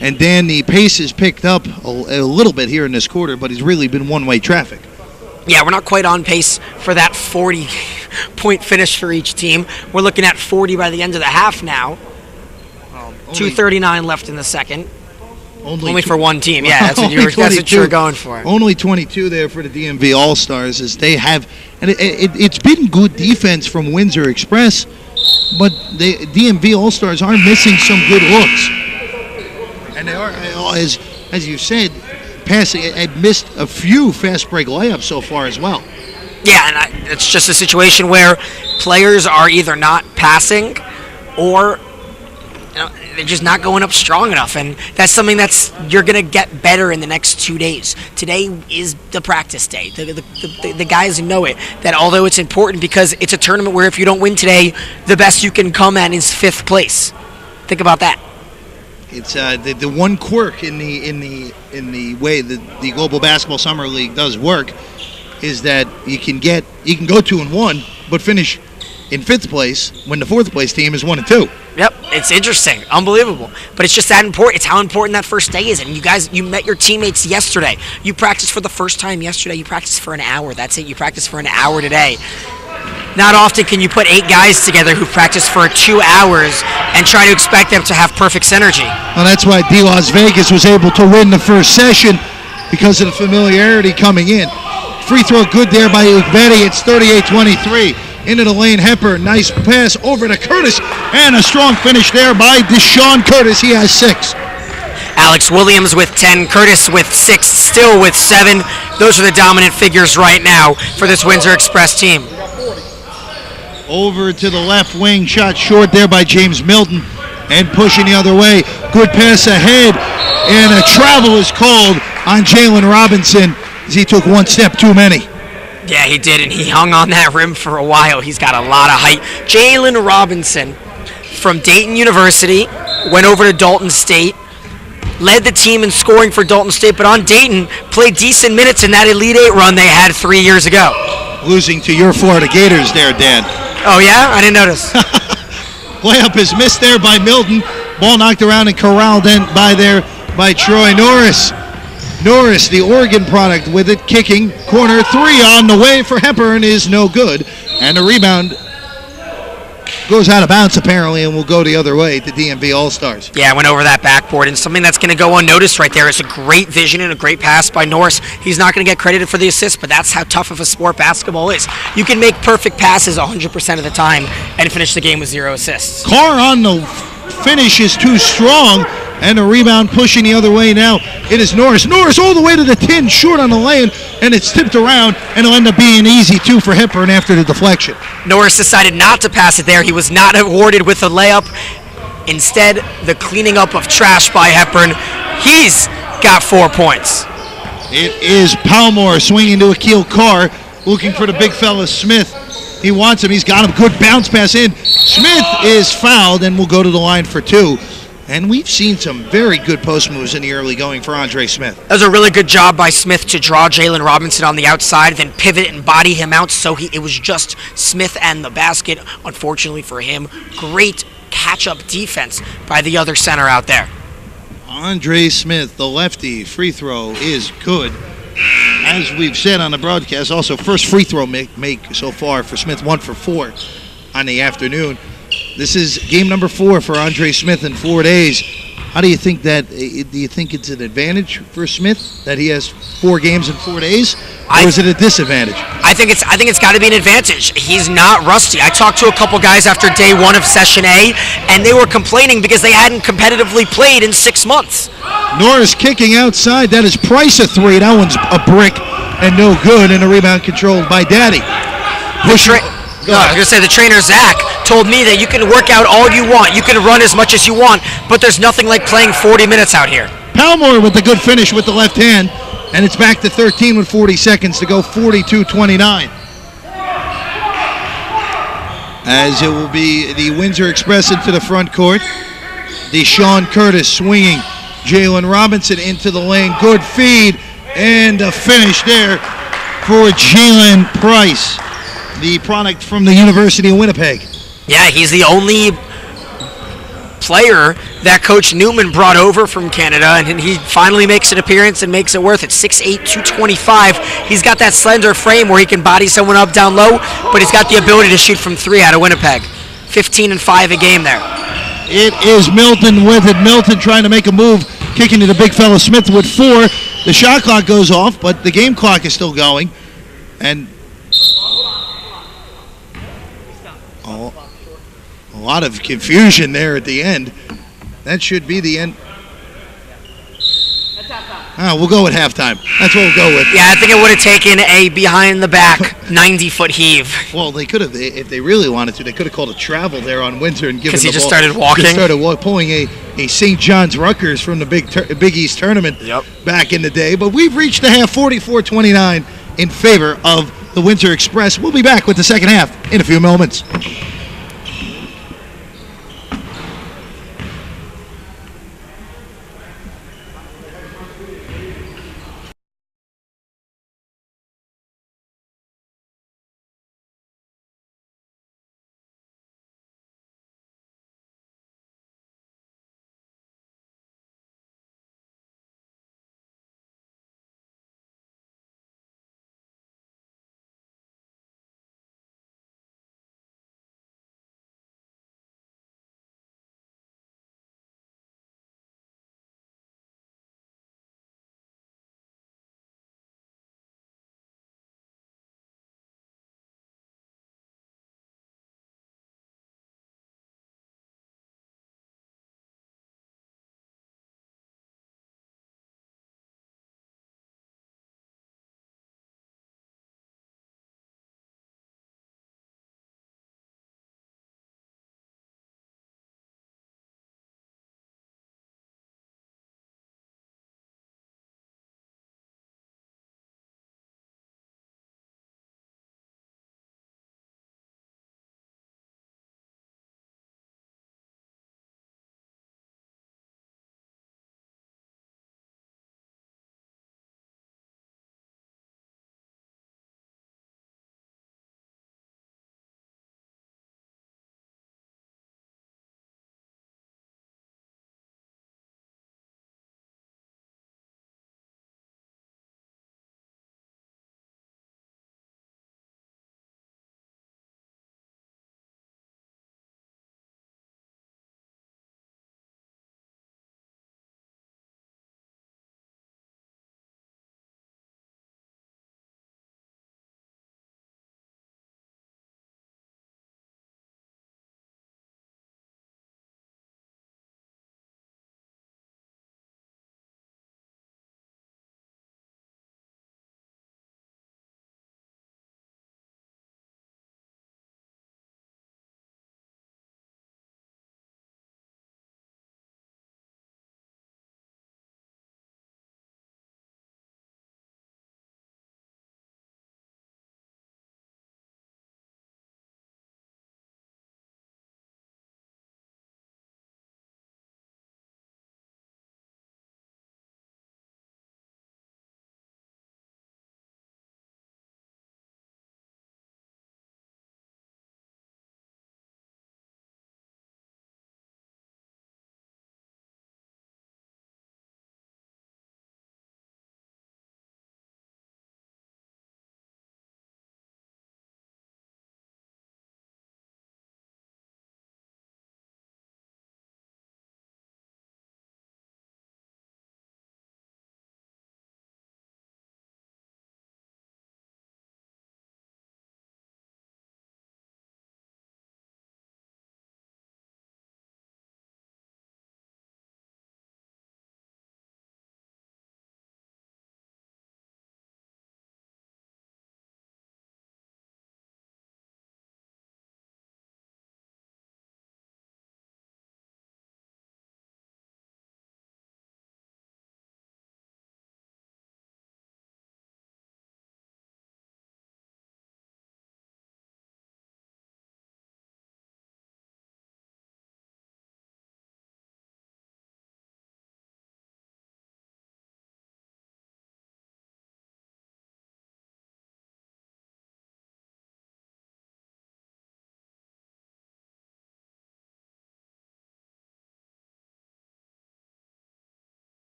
And Dan, the pace has picked up a little bit here in this quarter, but it's really been one-way traffic. Yeah, we're not quite on pace for that 40-point finish for each team. We're looking at 40 by the end of the half now. 2:39 left in the second. Only for one team. Yeah, that's what you were going for. Only 22 there for the DMV All Stars, as they have, and it's been good defense from Windsor Express, but the DMV All Stars are missing some good looks, and they are, as you said, passing. Had missed a few fast break layups so far as well. Yeah, and it's just a situation where players are either not passing or they're just not going up strong enough, and that's something you're going to get better in the next 2 days. Today is the practice day. The guys know it, that although it's important because it's a tournament where if you don't win today, the best you can come at is 5th place. Think about that. It's the one quirk in the way that the Global Basketball Summer League does work is that you can go 2-1, but finish in 5th place when the 4th place team is 1-2. Yep, it's interesting, unbelievable, but it's just that important. It's how important that first day is. And you met your teammates yesterday. You practiced for the first time yesterday. You practiced for an hour. That's it. You practiced for an hour today. Not often can you put 8 guys together who practice for 2 hours and try to expect them to have perfect synergy. Well, that's why D Las Vegas was able to win the first session, because of the familiarity coming in. Free throw good there by Ugbedi. It's 38-23. Into the lane, Hepper, nice pass over to Curtis, and a strong finish there by Deshaun Curtis. He has 6. Alex Williams with 10, Curtis with 6, Still with 7. Those are the dominant figures right now for this Windsor Express team. Over to the left wing, shot short there by James Milton, and pushing the other way. Good pass ahead, and a travel is called on Jalen Robinson as he took 1 step too many. Yeah, he did, and he hung on that rim for a while. He's got a lot of height. Jalen Robinson from Dayton University went over to Dalton State, led the team in scoring for Dalton State, but on Dayton played decent minutes in that Elite 8 run they had 3 years ago. Losing to your Florida Gators there, Dan. Oh, yeah? I didn't notice. Layup is missed there by Milton. Ball knocked around and corralled in by Troy Norris. Norris, the Oregon product, with it kicking. Corner three on the way for Hepburn is no good. And the rebound goes out of bounds apparently and will go the other way to DMV All Stars. Yeah, went over that backboard, and something that's going to go unnoticed right there is a great vision and a great pass by Norris. He's not going to get credited for the assist, but that's how tough of a sport basketball is. You can make perfect passes 100% of the time and finish the game with 0 assists. Carr on the finish is too strong, and a rebound pushing the other way now. It is Norris. Norris all the way to the 10, short on the lane, and it's tipped around, and it'll end up being easy, too, for Hepburn after the deflection. Norris decided not to pass it there. He was not awarded with a layup. Instead, the cleaning up of trash by Hepburn. He's got 4 points. It is Palmore swinging to Aquille Carr, looking for the big fella Smith. He wants him. He's got him. Good bounce pass in. Smith is fouled and will go to the line for 2. And we've seen some very good post moves in the early going for Andre Smith. That was a really good job by Smith to draw Jalen Robinson on the outside, then pivot and body him out, so it was just Smith and the basket. Unfortunately for him, great catch-up defense by the other center out there. Andre Smith, the lefty, free throw is good. As we've said on the broadcast, also first free throw make so far for Smith, 1 for 4 on the afternoon. This is game number 4 for Andre Smith in 4 days. How do you think that? Do you think it's an advantage for Smith that he has 4 games in 4 days, or is it a disadvantage? I think it's got to be an advantage. He's not rusty. I talked to a couple guys after day 1 of Session A, and they were complaining because they hadn't competitively played in 6 months. Norris kicking outside. That is Price a 3. That one's a brick and no good, and a rebound controlled by Daddy. I was going to say, the trainer, Zach, told me that you can work out all you want. You can run as much as you want, but there's nothing like playing 40 minutes out here. Palmore with the good finish with the left hand, and it's back to 13 with 40 seconds to go, 42-29. As it will be the Windsor Express into the front court. Deshaun Curtis swinging. Jalen Robinson into the lane. Good feed, and a finish there for Jalen Price, the product from the University of Winnipeg. Yeah, he's the only player that Coach Newman brought over from Canada, and he finally makes an appearance and makes it worth it. 6'8", 225. He's got that slender frame where he can body someone up down low, but he's got the ability to shoot from 3 out of Winnipeg. 15 and 5 a game there. It is Milton with it. Milton trying to make a move, kicking to the big fella Smith with 4. The shot clock goes off, but the game clock is still going, and a lot of confusion there at the end. That should be the end. We'll go with halftime. That's what we'll go with. Yeah, I think it would have taken a behind-the-back 90-foot heave. Well, they could have, if they really wanted to, they could have called a travel there on Windsor and given the ball. Because he just started walking? Just started pulling a St. John's Rutgers from the Big East tournament back in the day. But we've reached the half, 44-29 in favor of the Windsor Express. We'll be back with the second half in a few moments.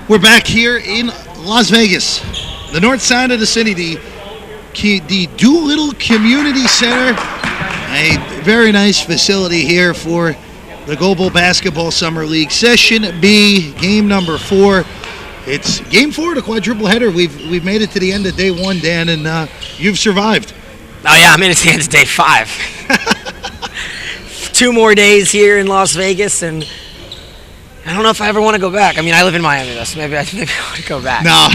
We're back here in Las Vegas, the north side of the city, the Doolittle Community Center, a very nice facility here for the Global Basketball Summer League Session B, game number 4. It's game 4 of the quadruple header. We've made it to the end of day 1, Dan, and you've survived. Oh yeah, I made it to the end of day 5. 2 more days here in Las Vegas, and I don't know if I ever want to go back. I mean, I live in Miami, though, so maybe I want to go back. No,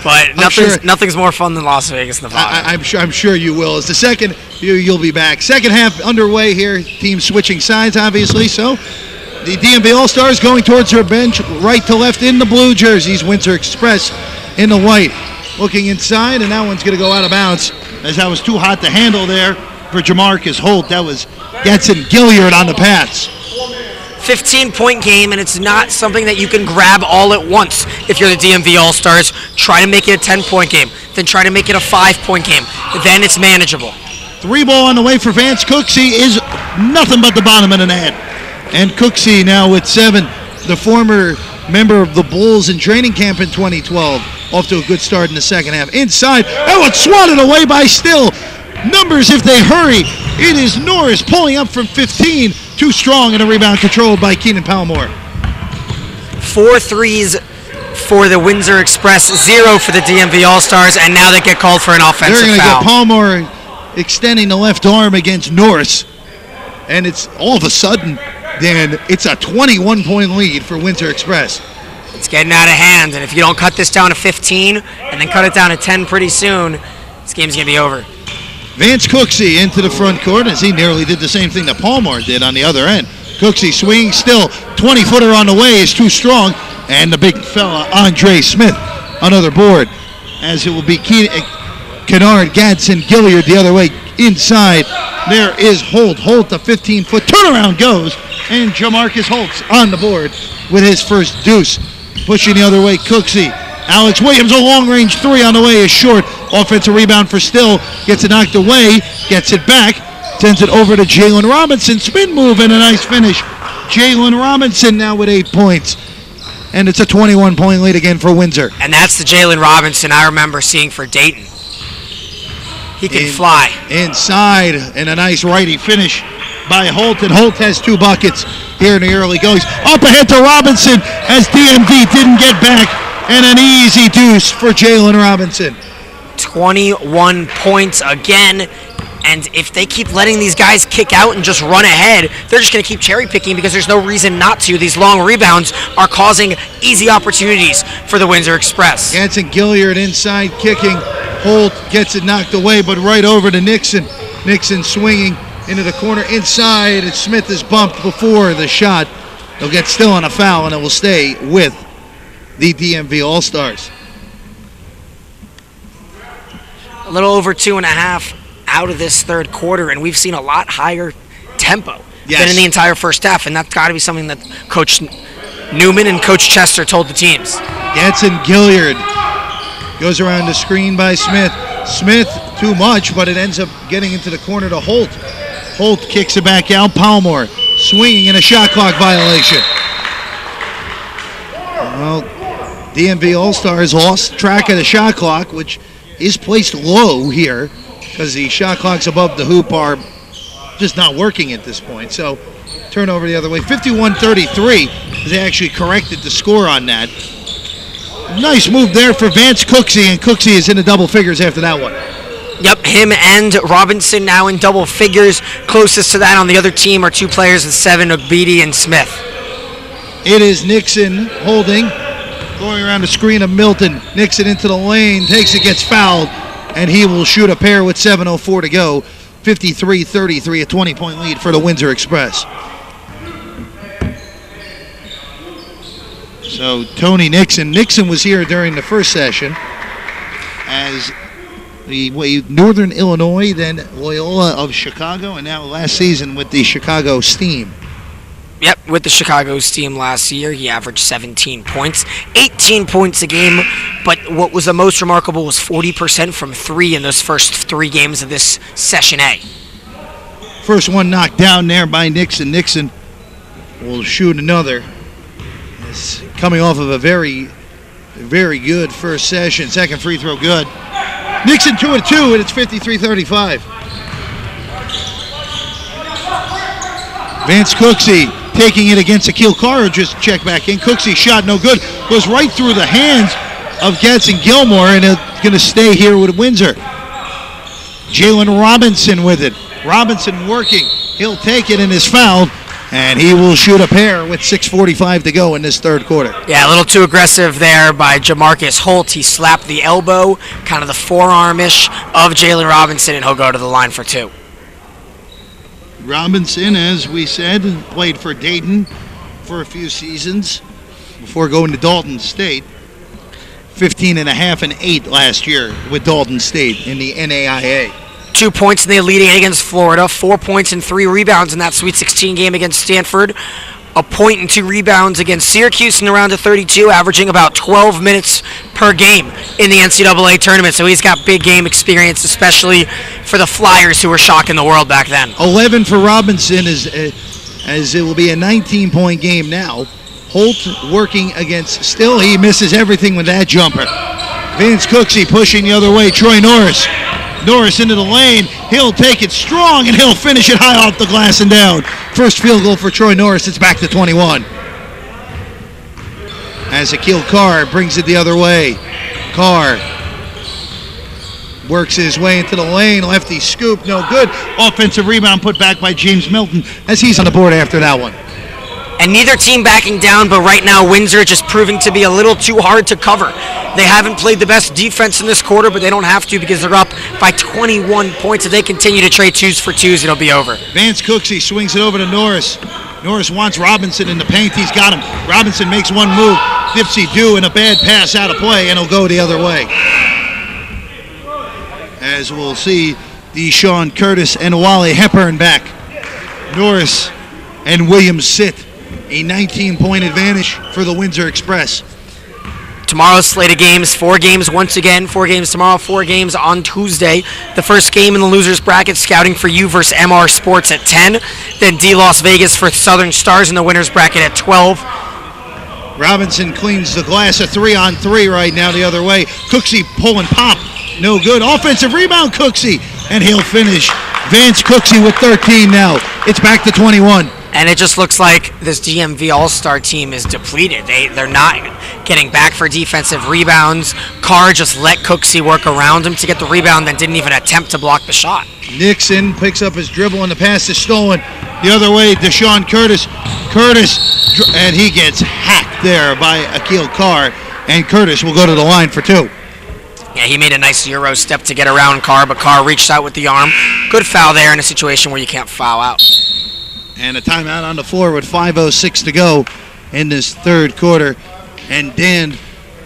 but nothing's more fun than Las Vegas, Nevada. I'm sure you will. As the second, you'll be back. Second half underway here. Teams switching sides, obviously. So the DMV All Stars going towards their bench, right to left in the blue jerseys. Windsor Express in the white. Looking inside, and that one's going to go out of bounds, as that was too hot to handle there for Jamarcus Holt. That was Getson Gilliard on the pass. 15-point game, and it's not something that you can grab all at once. If you're the DMV All Stars, try to make it a 10-point game, then try to make it a 5-point game. Then it's manageable. 3 ball on the way for Vance Cooksey is nothing but the bottom of the net. And Cooksey now with 7, the former member of the Bulls in training camp in 2012. Off to a good start in the second half. Inside, that was swatted away by Still. Numbers if they hurry. It is Norris pulling up from 15. Too strong, and a rebound controlled by Keenan Palmore. 4 threes for the Windsor Express, 0 for the DMV All Stars, and now they get called for an offensive foul. They're going to foul. get Palmore extending the left arm against Norris, and it's all of a sudden, Dan, it's a 21-point lead for Windsor Express. It's getting out of hand, and if you don't cut this down to 15 and then cut it down to 10 pretty soon, this game's going to be over. Vance Cooksey into the front court, as he nearly did the same thing that Palmore did on the other end. Cooksey swinging still, 20-footer on the way is too strong, and the big fella, Andre Smith, another board, as it will be Kennard, Gadsden, Gilliard the other way inside. There is Holt. Holt, a 15-foot turnaround goes, and Jamarcus Holt's on the board with his first deuce. Pushing the other way, Cooksey. Alex Williams, a long-range 3 on the way is short. Offensive rebound for Still. Gets it knocked away. Gets it back. Sends it over to Jalen Robinson. Spin move and a nice finish. Jalen Robinson now with 8 points. And it's a 21-point lead again for Windsor. And that's the Jalen Robinson I remember seeing for Dayton. He can fly. Inside, and a nice righty finish by Holt. And Holt has 2 buckets here in the early goings. Up ahead to Robinson as DMV didn't get back. And an easy deuce for Jalen Robinson. 21 points again. And if they keep letting these guys kick out and just run ahead, they're just going to keep cherry picking because there's no reason not to. These long rebounds are causing easy opportunities for the Windsor Express. Gadsden Gilliard inside kicking. Holt gets it knocked away, but right over to Nixon. Nixon swinging into the corner inside, and Smith is bumped before the shot. They'll get Still on a foul, and it will stay with the DMV All Stars. A little over 2.5 out of this third quarter, and we've seen a lot higher tempo than in the entire first half, and that's got to be something that Coach Newman and Coach Chester told the teams. Gadsden Gilliard goes around the screen by Smith. Smith, too much, but it ends up getting into the corner to Holt. Holt kicks it back out. Palmore swinging in a shot clock violation. Well, DMV All Stars lost track of the shot clock, which is placed low here because the shot clocks above the hoop are just not working at this point. So turnover the other way. 51-33. They actually corrected the score on that. Nice move there for Vance Cooksey, and Cooksey is in the double figures after that one. Yep, him and Robinson now in double figures. Closest to that on the other team are 2 players with 7, Ogbidi and Smith. It is Nixon holding, going around the screen of Milton. Nixon into the lane, takes it, gets fouled, and he will shoot a pair with 7:04 to go. 53-33, a 20-point lead for the Windsor Express. So Tony Nixon was here during the first session as the Northern Illinois, then Loyola of Chicago, and now last season with the Chicago Steam. Yep, with the Chicago Steam last year, he averaged 17 points, 18 points a game, but what was the most remarkable was 40% from 3 in those first 3 games of this Session A. First one knocked down there by Nixon. Nixon will shoot another. It's coming off of a very Very good first session. Second free throw good. Nixon 2 of 2, and it's 53-35. Vance Cooksey taking it against Aquille Carr, who just checked back in. Cooksey shot no good. Goes right through the hands of Gadsden Gilmore, and it's going to stay here with Windsor. Jalen Robinson with it. Robinson working. He'll take it and is fouled, and he will shoot a pair with 6:45 to go in this third quarter. Yeah, a little too aggressive there by Jamarcus Holt. He slapped the elbow, kind of the forearm-ish of Jalen Robinson, and he'll go to the line for 2. Robinson, as we said, played for Dayton for a few seasons before going to Dalton State. 15.5 and 8 last year with Dalton State in the NAIA. 2 points in the Elite Eight against Florida, 4 points and 3 rebounds in that Sweet 16 game against Stanford. A point and 2 rebounds against Syracuse in the round of 32, averaging about 12 minutes per game in the NCAA tournament. So he's got big game experience, especially for the Flyers, who were shocking the world back then. 11 for Robinson, as it will be a 19-point game now. Holt working against Still. He misses everything with that jumper. Vance Cooksey pushing the other way. Troy Norris. Norris into the lane. He'll take it strong, and he'll finish it high off the glass and down. First field goal for Troy Norris. It's back to 21. As Aquille Carr brings it the other way. Carr works his way into the lane. Lefty scoop, no good. Offensive rebound put back by James Milton as he's on the board after that one. And neither team backing down, but right now Windsor just proving to be a little too hard to cover. They haven't played the best defense in this quarter, but they don't have to because they're up by 21 points. If they continue to trade 2s for 2s, it'll be over. Vance Cooksey swings it over to Norris. Norris wants Robinson in the paint. He's got him. Robinson makes one move. Dipsy-do and a bad pass out of play, and he'll go the other way. As we'll see, Deshaun Curtis and Wally Hepburn back. Norris and Williams sit. A 19-point advantage for the Windsor Express. Tomorrow's slate of games, 4 games once again, 4 games tomorrow, 4 games on Tuesday. The first game in the losers bracket, Scouting for You versus MR Sports at 10. Then D Las Vegas for Southern Stars in the winners bracket at 12. Robinson cleans the glass, a 3-on-3 right now the other way. Cooksey pulling pop, no good. Offensive rebound, Cooksey, and he'll finish. Vance Cooksey with 13 now. It's back to 21. And it just looks like this DMV All Star team is depleted. They're not getting back for defensive rebounds. Carr just let Cooksey work around him to get the rebound, then didn't even attempt to block the shot. Nixon picks up his dribble and the pass is stolen. The other way, Deshaun Curtis, and he gets hacked there by Aquille Carr, and Curtis will go to the line for 2. Yeah, he made a nice Euro step to get around Carr, but Carr reached out with the arm. Good foul there in a situation where you can't foul out. And a timeout on the floor with 5:06 to go in this third quarter. And Dan,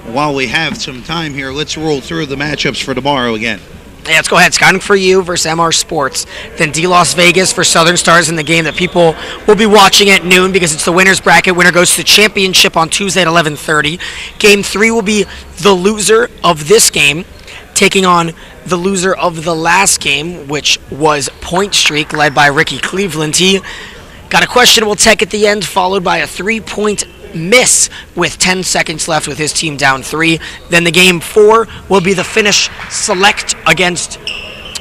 while we have some time here, let's roll through the matchups for tomorrow again. Yeah, let's go ahead. Scouting for You versus MR Sports. Then D Las Vegas for Southern Stars in the game that people will be watching at noon because it's the winner's bracket. Winner goes to the championship on Tuesday at 11:30. Game 3 will be the loser of this game taking on the loser of the last game, which was Point Streak, led by Ricky Cleveland. He got a questionable tech at the end, followed by a 3-point miss with 10 seconds left with his team down 3. Then the game 4 will be the Finnish Select against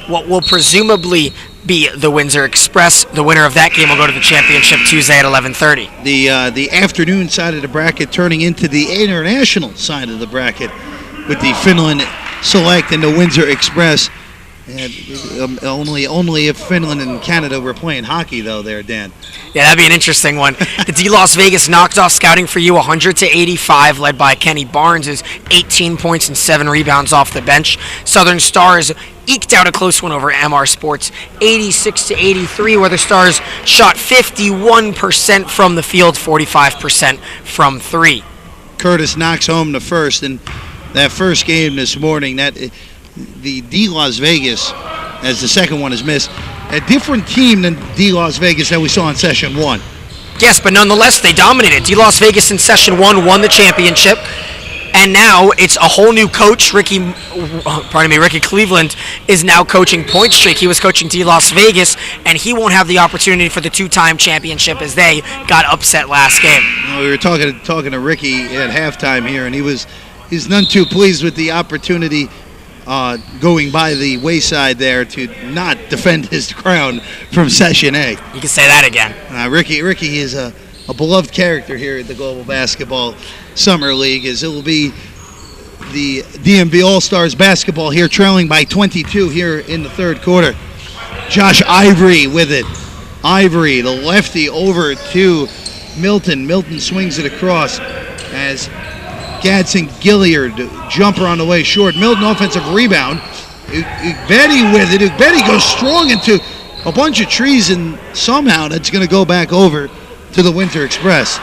what will presumably be the Windsor Express. The winner of that game will go to the championship Tuesday at 11:30. The afternoon side of the bracket turning into the international side of the bracket with the Finland Select and the Windsor Express. And only if Finland and Canada were playing hockey, though, there, Dan. Yeah, that'd be an interesting one. The D Las Vegas knocked off Scouting for You 100-85, led by Kenny Barnes' 18 points and 7 rebounds off the bench. Southern Stars eked out a close one over MR Sports, 86-83, where the Stars shot 51% from the field, 45% from 3. Curtis knocks home the first, and that first game this morning, the D Las Vegas, as the second one is missed, a different team than D Las Vegas that we saw in Session 1. Yes, but nonetheless, they dominated. D Las Vegas in Session 1 won the championship, and now it's a whole new coach. Ricky Cleveland is now coaching Point Streak. He was coaching D Las Vegas, and he won't have the opportunity for the 2-time championship as they got upset last game. We were talking to Ricky at halftime here, and he was He's none too pleased with the opportunity going by the wayside there to not defend his crown from Session A. You can say that again. Ricky is a beloved character here at the Global Basketball Summer League, as it will be the DMV All Stars basketball here, trailing by 22 here in the third quarter. Josh Ivory with it. Ivory, the lefty, over to Milton. Milton swings it across as Gadsden Gilliard, jumper on the way short. Milton offensive rebound. Ugbedi with it. Ugbedi goes strong into a bunch of trees, and somehow that's going to go back over to the Windsor Express.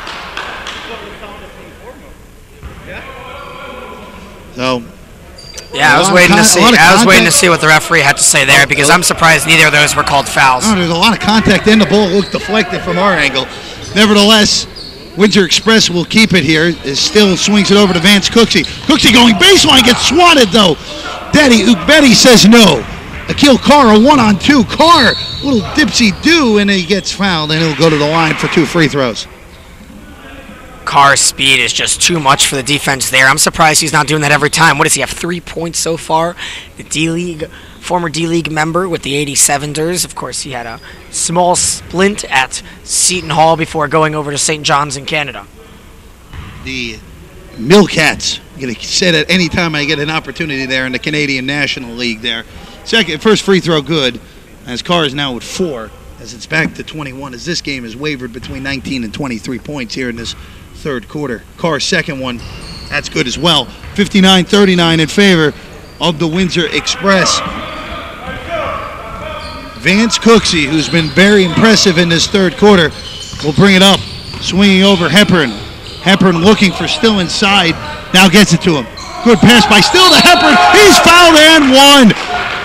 So, yeah, I was waiting to see. I was waiting to see what the referee had to say there, because I'm surprised neither of those were called fouls. Oh, there's a lot of contact, and the ball looked deflected from our angle. Nevertheless, Windsor Express will keep it here. Still swings it over to Vance Cooksey. Cooksey going baseline, gets swatted though. Daddy Ugbedi says no. Aquille Carr, a 1-on-2. Carr, little dipsy-do, and he gets fouled, and he'll go to the line for 2 free throws. Carr's speed is just too much for the defense there. I'm surprised he's not doing that every time. What does he have, 3 points so far? The D-League, former D-League member with the 87ers. Of course, he had a small splint at Seton Hall before going over to St. John's in Canada. The Millcats. I'm going to say that anytime I get an opportunity there in the Canadian National League there. First free throw good, as Carr is now with 4, as it's back to 21, as this game has wavered between 19 and 23 points here in this third quarter. Carr's second one, that's good as well. 59-39 in favor of the Windsor Express. Vance Cooksey, who's been very impressive in this third quarter, will bring it up, swinging over Hepburn. Hepburn looking for Still inside, now gets it to him. Good pass by Still to Hepburn. He's fouled and one.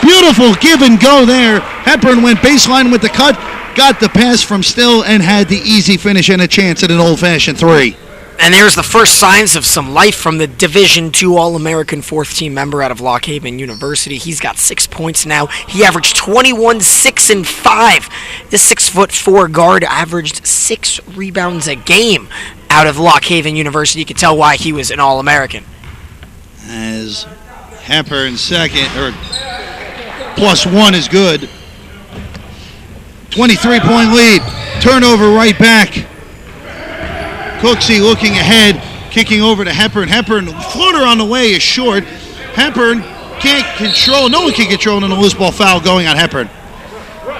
Beautiful give and go there. Hepburn went baseline with the cut, got the pass from Still, and had the easy finish and a chance at an old-fashioned 3. And there's the first signs of some life from the Division II All-American 4th-team member out of Lock Haven University. He's got 6 points now. He averaged 21, 6, and 5. This 6'4" guard averaged 6 rebounds a game out of Lock Haven University. You can tell why he was an All-American. As Hepburn second, or +1 is good. 23-point lead. Turnover right back. Cooksey looking ahead, kicking over to Hepburn. Hepburn, floater on the way is short. Hepburn can't control. No one can control an loose ball foul going on Hepburn.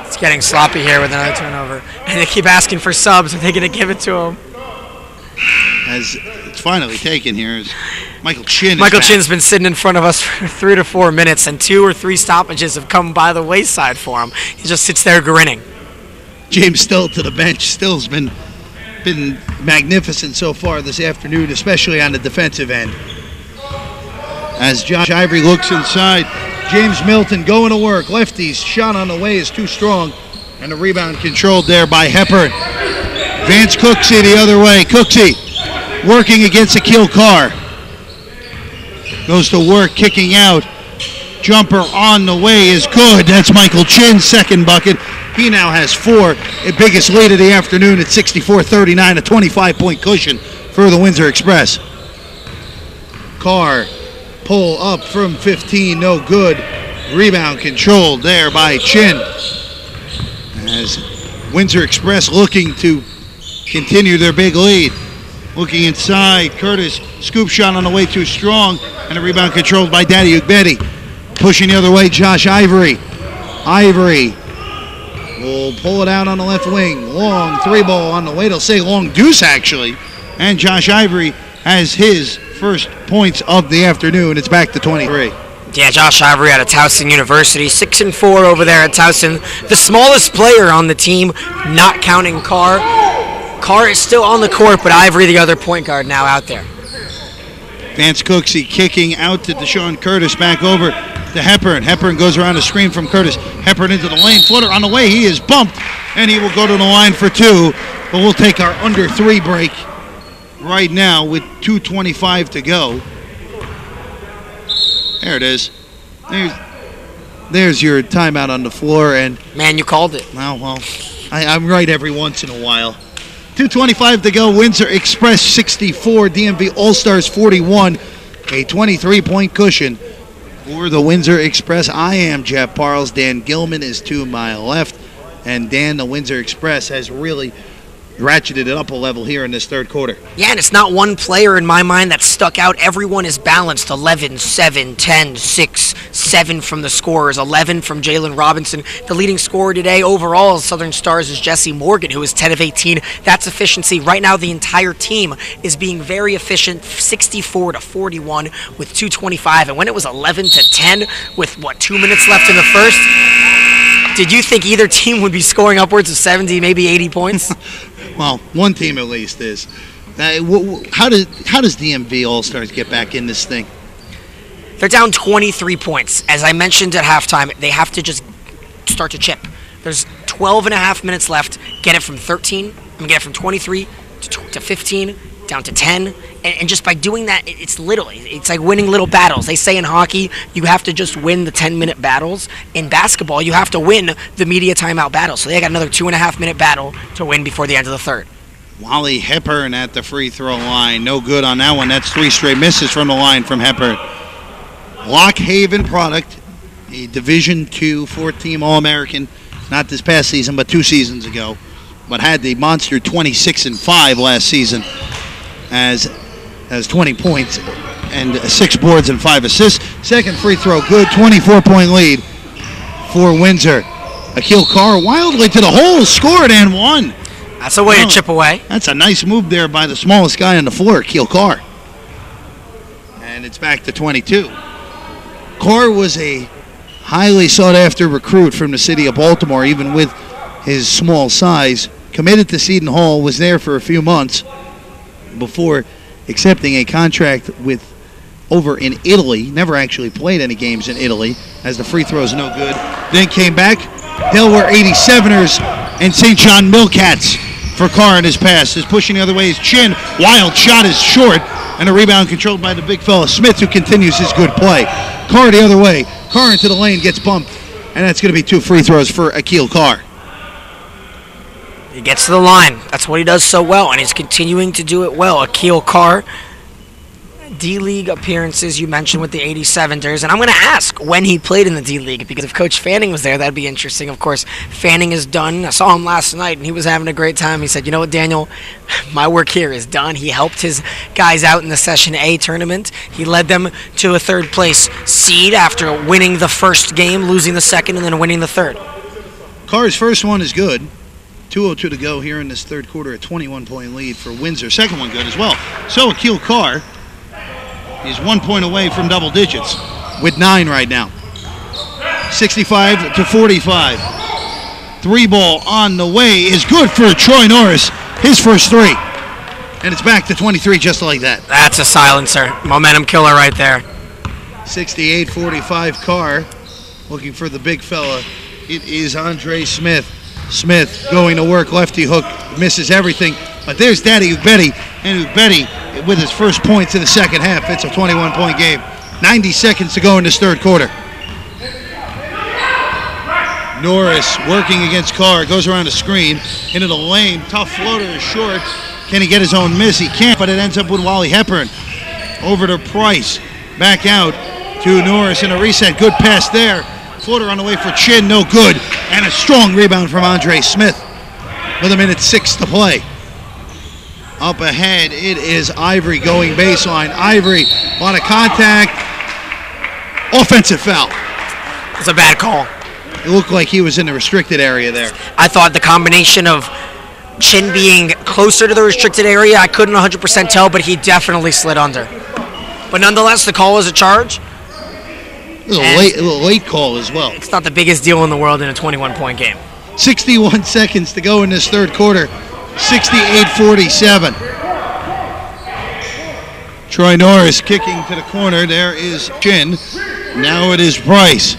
It's getting sloppy here with another turnover. And they keep asking for subs. Are they going to give it to him? As it's finally taken here is Michael Chin. Michael Chin's been sitting in front of us for 3 to 4 minutes, and 2 or 3 stoppages have come by the wayside for him. He just sits there grinning. James Still to the bench. Still's been magnificent so far this afternoon, especially on the defensive end. As Josh Ivory looks inside, James Milton going to work. Lefty's shot on the way is too strong, and the rebound controlled there by Hepburn. Vance Cooksey the other way. Cooksey working against Aquille Carr. Goes to work, kicking out. Jumper on the way is good. That's Michael Chin's second bucket. He now has 4. The biggest lead of the afternoon at 64-39, a 25-point cushion for the Windsor Express. Carr, pull up from 15, no good. Rebound controlled there by Chin. As Windsor Express looking to continue their big lead. Looking inside, Curtis, scoop shot on the way too strong, and a rebound controlled by Daddy Ugbedi. Pushing the other way, Josh Ivory. Ivory will pull it out on the left wing. Long 3-ball on the way. They'll say long deuce, actually. And Josh Ivory has his first points of the afternoon. It's back to 23. Yeah, Josh Ivory out of Towson University. 6 and 4 over there at Towson. The smallest player on the team, not counting Carr. Carr is still on the court, but Ivory, the other point guard, now out there. Vance Cooksey kicking out to Deshaun Curtis, back over to Hepburn. Hepburn goes around a screen from Curtis. Hepburn into the lane, footer on the way. He is bumped, and he will go to the line for 2. But we'll take our under 3 break right now with 2:25 to go. There it is. There's your timeout on the floor. And man, you called it. Well, I'm right every once in a while. 2:25 to go. Windsor Express 64, DMV All Stars 41. a 23-point cushion for the Windsor Express. I am Jeff Parles. Dan Gilman is to my left. And Dan, the Windsor Express, has really ratcheted it up a level here in this third quarter. Yeah, and it's not one player in my mind that stuck out. Everyone is balanced. 11, 7, 10, 6, 7 from the scorers, 11 from Jalen Robinson. The leading scorer today overall, Southern Stars, is Jesse Morgan, who is 10 of 18. That's efficiency. Right now, the entire team is being very efficient, 64 to 41 with 2:25. And when it was 11 to 10 with, 2 minutes left in the first, did you think either team would be scoring upwards of 70, maybe 80 points? Well, one team at least is. How does DMV All Stars get back in this thing? They're down 23 points. As I mentioned at halftime, they have to just start to chip. There's 12 and a half minutes left. Get it from 23 to 15, down to 10. And just by doing that, it's like winning little battles. They say in hockey, you have to just win the 10-minute battles. In basketball, you have to win the media timeout battle. So they got another 2.5-minute battle to win before the end of the third. Wally Hepburn at the free throw line. No good on that one. That's 3 straight misses from the line from Hepburn. Lock Haven product, a Division II 4-team All-American, not this past season, but 2 seasons ago, but had the monster 26-5 last season as 20 points and 6 boards and 5 assists. Second free throw good, 24-point lead for Windsor. Aquille Carr wildly to the hole, scored and won. That's a way to chip away. That's a nice move there by the smallest guy on the floor, Aquille Carr. And it's back to 22. Carr was a highly sought-after recruit from the city of Baltimore, even with his small size. Committed to Seton Hall, was there for a few months before accepting a contract with over in Italy. Never actually played any games in Italy, as the free throws no good. Then came back. Delaware 87ers and St. John Millcats for Carr in his pass. His pushing the other way is Chin. Wild shot is short, and a rebound controlled by the big fella Smith, who continues his good play. Carr the other way. Carr into the lane, gets bumped, and that's going to be 2 free throws for Aquille Carr. He gets to the line. That's what he does so well, and he's continuing to do it well. Aquille Carr, D-League appearances you mentioned with the 87ers, and I'm going to ask when he played in the D-League, because if Coach Fanning was there, that'd be interesting. Of course, Fanning is done. I saw him last night, and he was having a great time. He said, you know what, Daniel, my work here is done. He helped his guys out in the Session A tournament. He led them to a third-place seed after winning the first game, losing the second, and then winning the third. Carr's first one is good. 2:02 to go here in this third quarter, a 21-point lead for Windsor. Second one good as well. So Aquille Carr is 1 point away from double digits with 9 right now. 65 to 45. 3 ball on the way is good for Troy Norris. His first 3. And it's back to 23 just like that. That's a silencer. Momentum killer right there. 68-45 Carr looking for the big fella. It is Andre Smith. Smith going to work, lefty hook, misses everything. But there's Daddy Ubetti, and Ubetti with his first points in the second half. It's a 21-point game. 90 seconds to go in this third quarter. Norris working against Carr, goes around the screen, into the lane. Tough floater is short. Can he get his own miss? He can't, but it ends up with Wally Hepburn. Over to Price, back out to Norris in a reset. Good pass there. Floater on the way for Chin, no good. And a strong rebound from Andre Smith with 1:06 to play. Up ahead, it is Ivory going baseline. Ivory, a lot of contact. Offensive foul. It's a bad call. It looked like he was in the restricted area there. I thought the combination of Chin being closer to the restricted area, I couldn't 100% tell, but he definitely slid under. But nonetheless, the call is a charge. A little late call as well. It's not the biggest deal in the world in a 21-point game. 61 seconds to go in this third quarter. 68-47. Troy Norris kicking to the corner. There is Chin. Now it is Price.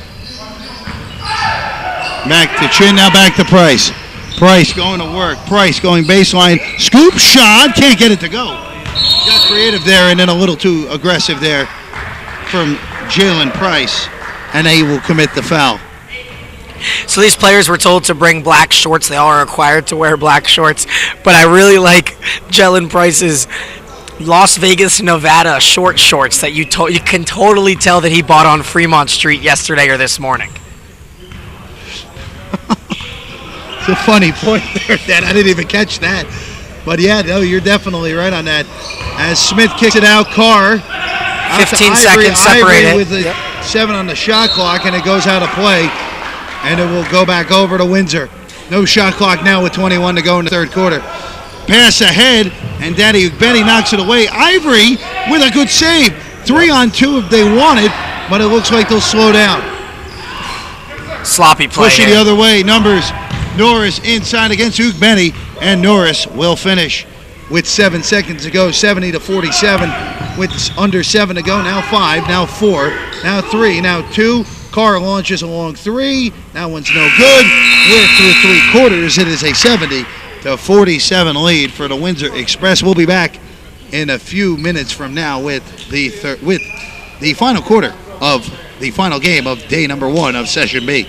Back to Chin, now back to Price. Price going to work. Price going baseline. Scoop shot. Can't get it to go. Got creative there and then a little too aggressive there from Jalen Price, and they will commit the foul. So these players were told to bring black shorts. They all are required to wear black shorts. But I really like Jalen Price's Las Vegas, Nevada short shorts that you can totally tell that he bought on Fremont Street yesterday or this morning. It's a funny point there, Dan. I didn't even catch that. But yeah, no, you're definitely right on that. As Smith kicks it out, Carr. 15 seconds separated. With a 7 on the shot clock, and it goes out of play. And it will go back over to Windsor. No shot clock now with 21 to go in the third quarter. Pass ahead, and Daddy Betty knocks it away. Ivory with a good save. 3 on 2 if they want it, but it looks like they'll slow down. Sloppy play. Pushing the other way. Numbers. Norris inside against Ugbeni, and Norris will finish with 7 seconds to go. 70-47 with under 7 to go. Now 5, now 4, now 3, now 2. Carr launches a long 3. That one's no good. We're through 3 quarters. It is a 70-47 lead for the Windsor Express. We'll be back in a few minutes from now with the final quarter of the final game of day number 1 of Session B.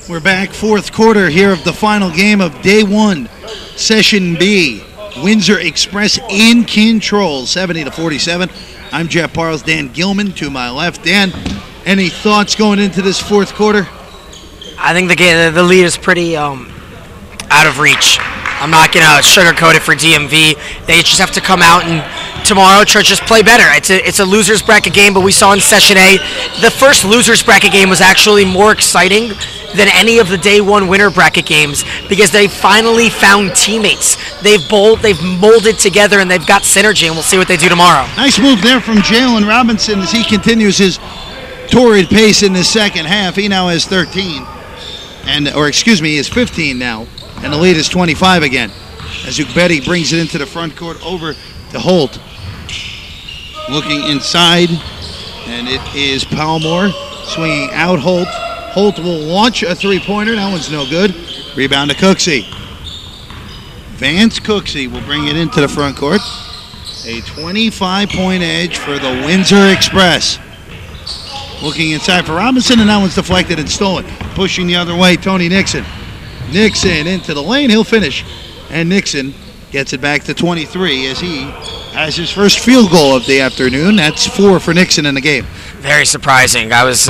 We're back, fourth quarter here of the final game of day 1, Session B. Windsor Express in control, 70-47. I'm Jeff Parles, Dan Gilman to my left. Dan, any thoughts going into this fourth quarter? I think the lead is pretty out of reach. I'm not going to sugarcoat it for DMV. They just have to come out and tomorrow just play better. It's a loser's bracket game, but we saw in Session A, the first loser's bracket game was actually more exciting than any of the day 1 winner bracket games because they finally found teammates. They've molded together and they've got synergy, and we'll see what they do tomorrow. Nice move there from Jalen Robinson as he continues his torrid pace in the second half. He now has 13, he is 15 now, and the lead is 25 again. As Ugbeti brings it into the front court over to Holt. Looking inside, and it is Palmore swinging out Holt. Holt will launch a three-pointer. That one's no good. Rebound to Cooksey. Vance Cooksey will bring it into the front court. A 25-point edge for the Windsor Express. Looking inside for Robinson, and that one's deflected and stolen. Pushing the other way, Tony Nixon. Nixon into the lane. He'll finish. And Nixon gets it back to 23 as he has his first field goal of the afternoon. That's 4 for Nixon in the game. Very surprising. I was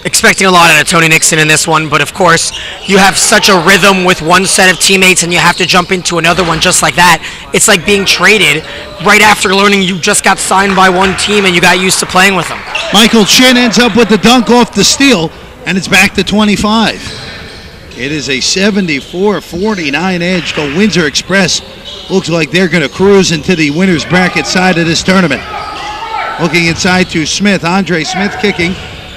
expecting a lot out of Tony Nixon in this one, but of course you have such a rhythm with one set of teammates and you have to jump into another one just like that. It's like being traded right after learning you just got signed by one team and you got used to playing with them. Michael Chin ends up with the dunk off the steal, and it's back to 25. It is a 74-49 edge to Windsor Express. Looks like they're going to cruise into the winner's bracket side of this tournament. Looking inside to Smith. Andre Smith kicking.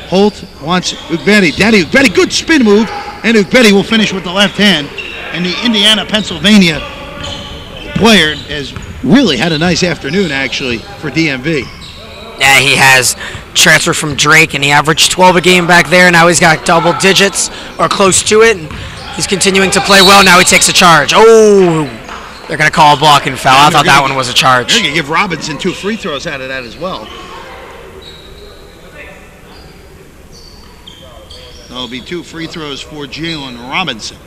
Holt wants Ugbeti. Daddy Ugbeti, good spin move, and Ugbeti will finish with the left hand. And the Indiana-Pennsylvania player has really had a nice afternoon, actually, for DMV. Yeah, he has transferred from Drake, and he averaged 12 a game back there. Now he's got double digits or close to it, and he's continuing to play well. Now he takes a charge. Oh, they're going to call a blocking foul. I thought that one was a charge. They're going to give Robinson 2 free throws out of that as well. There'll be 2 free throws for Jalen Robinson.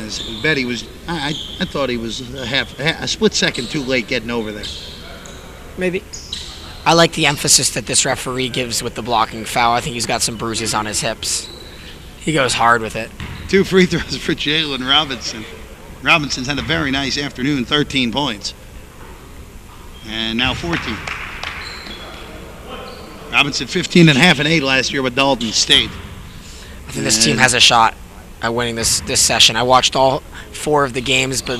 As Betty was, I thought he was a split second too late getting over there. Maybe. I like the emphasis that this referee gives with the blocking foul. I think he's got some bruises on his hips. He goes hard with it. 2 free throws for Jalen Robinson. Robinson's had a very nice afternoon, 13 points. And now 14. Robinson 15 and a half and 8 last year with Dalton State. I think this team has a shot. at winning this session. I watched all 4 of the games, but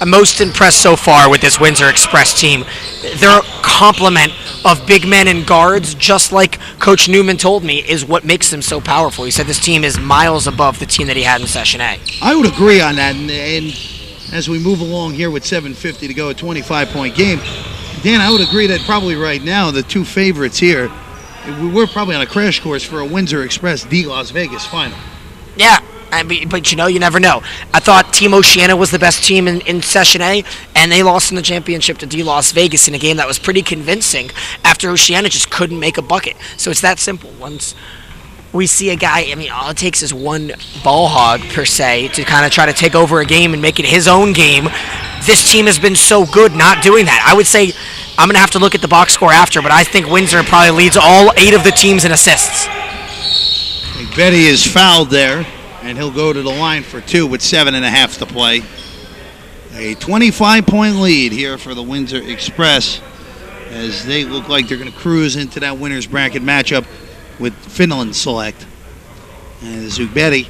I'm most impressed so far with this Windsor Express team. Their complement of big men and guards, just like Coach Newman told me, is what makes them so powerful. He said this team is miles above the team that he had in Session A. I would agree on that, and as we move along here with 7:50 to go, a 25-point game, Dan, I would agree that probably right now the 2 favorites here, we're probably on a crash course for a Windsor Express D Las Vegas final. Yeah, but you never know. I thought Team Oceana was the best team in Session A, and they lost in the championship to D Las Vegas in a game that was pretty convincing after Oceana just couldn't make a bucket. So it's that simple. Once we see a guy, all it takes is one ball hog, per se, to kind of try to take over a game and make it his own game. This team has been so good not doing that. I would say, I'm going to have to look at the box score after, but I think Windsor probably leads all 8 of the teams in assists. Betty is fouled there, and he'll go to the line for 2 with 7.5 to play. A 25-point lead here for the Windsor Express as they look like they're going to cruise into that winner's bracket matchup with Finland Select. As Ugbeti,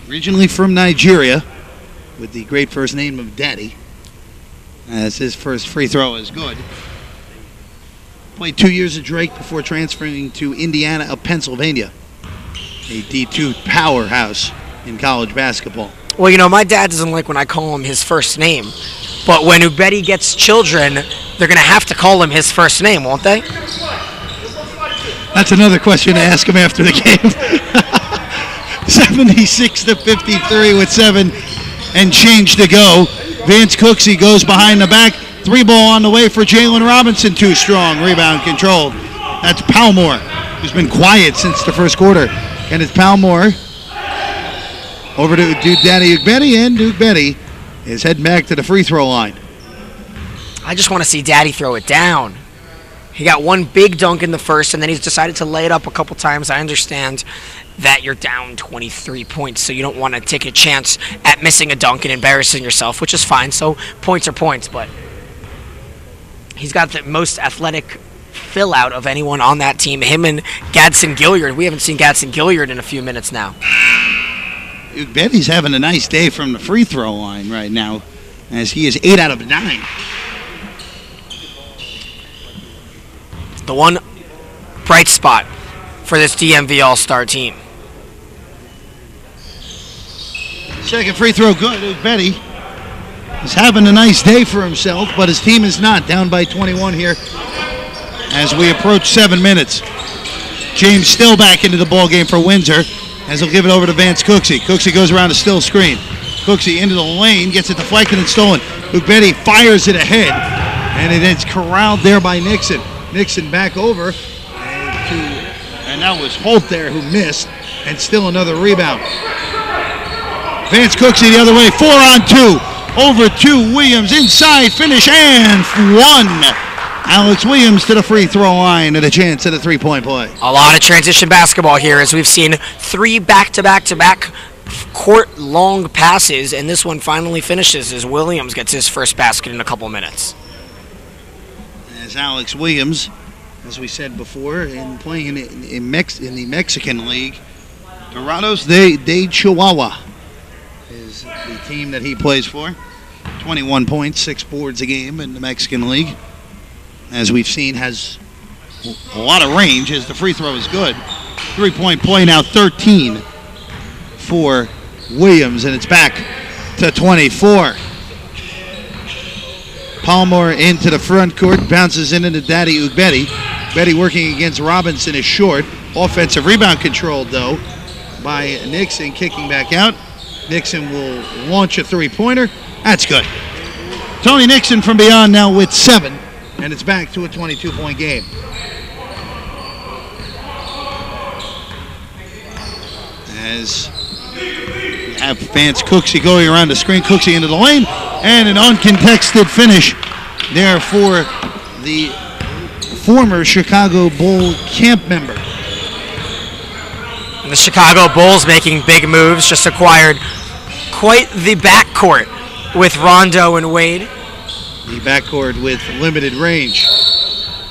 originally from Nigeria, with the great first name of Daddy, as his first free throw is good. Played 2 years at Drake before transferring to Indiana of Pennsylvania, a D2 powerhouse in college basketball. Well, my dad doesn't like when I call him his first name, but when Ugbeti gets children, they're going to have to call him his first name, won't they? That's another question to ask him after the game. 76-53 with 7 and change to go. Vance Cooksey goes behind the back. 3 ball on the way for Jalen Robinson. Too strong. Rebound controlled. That's Palmore, who's been quiet since the first quarter. And it's Palmore over to Daddy Ugbeti, and Ugbeti is heading back to the free throw line. I just want to see Daddy throw it down. He got one big dunk in the first, and then he's decided to lay it up a couple times. I understand that you're down 23 points, so you don't want to take a chance at missing a dunk and embarrassing yourself, which is fine. So points are points, but he's got the most athletic fill out of anyone on that team. Him and Gadsden Gilliard. We haven't seen Gadsden Gilliard in a few minutes now. Ugbeti's having a nice day from the free throw line right now, as he is 8 out of 9. The one bright spot for this DMV All-Star team. Second free throw good. Ugbeti is having a nice day for himself, but his team is not. Down by 21 here as we approach 7 minutes. James Still back into the ball game for Windsor as he'll give it over to Vance Cooksey. Cooksey goes around a Still screen. Cooksey into the lane, gets it deflected and stolen. Ugbeti fires it ahead, and it's corralled there by Nixon. Nixon back over, and that was Holt there who missed, and still another rebound. Vance Cooksey the other way, 4 on 2, over to Williams, inside, finish, and 1. Alex Williams to the free throw line and a chance at a 3-point play. A lot of transition basketball here, as we've seen 3 back-to-back-to-back court-long passes, and this one finally finishes as Williams gets his first basket in a couple minutes. As Alex Williams, as we said before, and playing in the Mexican League, Dorados de Chihuahua is the team that he plays for. 21 points, 6 boards a game in the Mexican League. As we've seen, has a lot of range as the free throw is good. 3-point play now, 13 for Williams, and it's back to 24. Palmore into the front court, bounces into Daddy Ugbeti. Ugbeti working against Robinson is short. Offensive rebound controlled, though, by Nixon, kicking back out. Nixon will launch a 3-pointer. That's good. Tony Nixon from beyond now with 7, and it's back to a 22-point game. As we have Vance Cooksey going around the screen, Cooksey into the lane, and an uncontested finish there for the former Chicago Bull camp member. And the Chicago Bulls making big moves, just acquired quite the backcourt with Rondo and Wade. The backcourt with limited range.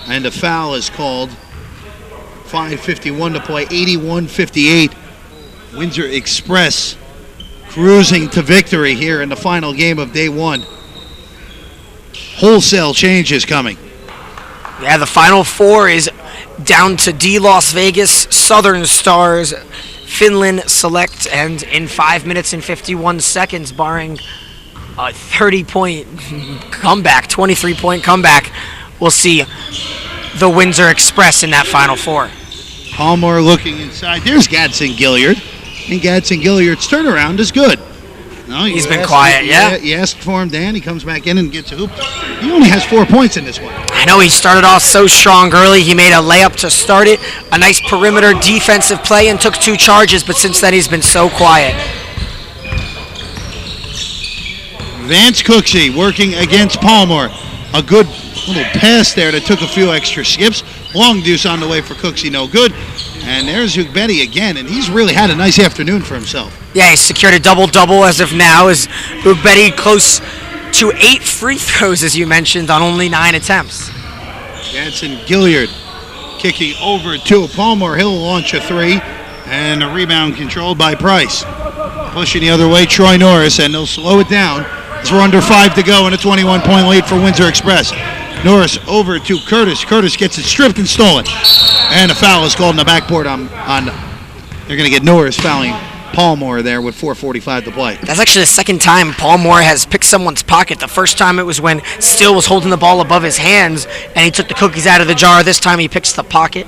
And a foul is called. 5:51 to play, 81-58. Windsor Express cruising to victory here in the final game of day one. Wholesale changes coming. Yeah, the Final Four is down to D Las Vegas, Southern Stars, Finland Select, and in 5 minutes and 51 seconds, barring a 30-point comeback, 23-point comeback, we'll see the Windsor Express in that Final Four. Palmer looking inside. There's Gadsden Gilliard. And Gadsden Gilliard's turnaround is good. No, he's been quiet, yeah. You asked for him, Dan. He comes back in and gets a hoop. He only has 4 points in this one. I know he started off so strong early. He made a layup to start it, a nice perimeter defensive play, and took 2 charges, but since then he's been so quiet. Vance Cooksey working against Palmer. A good little pass there that took a few extra skips. Long deuce on the way for Cooksey, no good. And there's Ugbetti again, and he's really had a nice afternoon for himself. Yeah, he secured a double-double as of now, as Ugbetti close to 8 free throws, as you mentioned, on only 9 attempts. Gadsden Gilliard kicking over to Palmer. He'll launch a 3, and a rebound controlled by Price. Pushing the other way, Troy Norris, and they'll slow it down as we're under 5 to go and a 21-point lead for Windsor Express. Norris over to Curtis. Curtis gets it stripped and stolen. And a foul is called on the backboard on they're going to get Norris fouling Palmer there with 4:45 to play. That's actually the second time Palmer has picked someone's pocket. The first time it was when Still was holding the ball above his hands and he took the cookies out of the jar. This time he picks the pocket.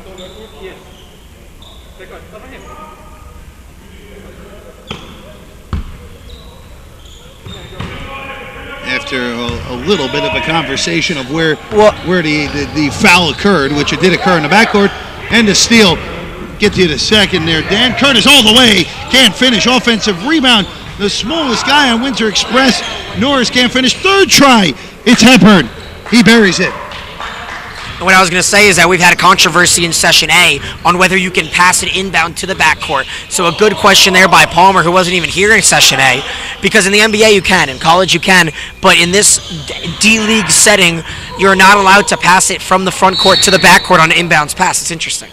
After a little bit of a conversation of where the foul occurred, which it did occur in the backcourt, and the steal. Get you to second there, Dan. Curtis all the way, can't finish. Offensive rebound, the smallest guy on Windsor Express. Norris can't finish. Third try, it's Hepburn. He buries it. What I was going to say is that we've had a controversy in Session A on whether you can pass it inbound to the backcourt. So a good question there by Palmer, who wasn't even here in Session A, because in the NBA you can, in college you can, but in this D-League setting, you're not allowed to pass it from the front court to the backcourt on an inbounds pass. It's interesting.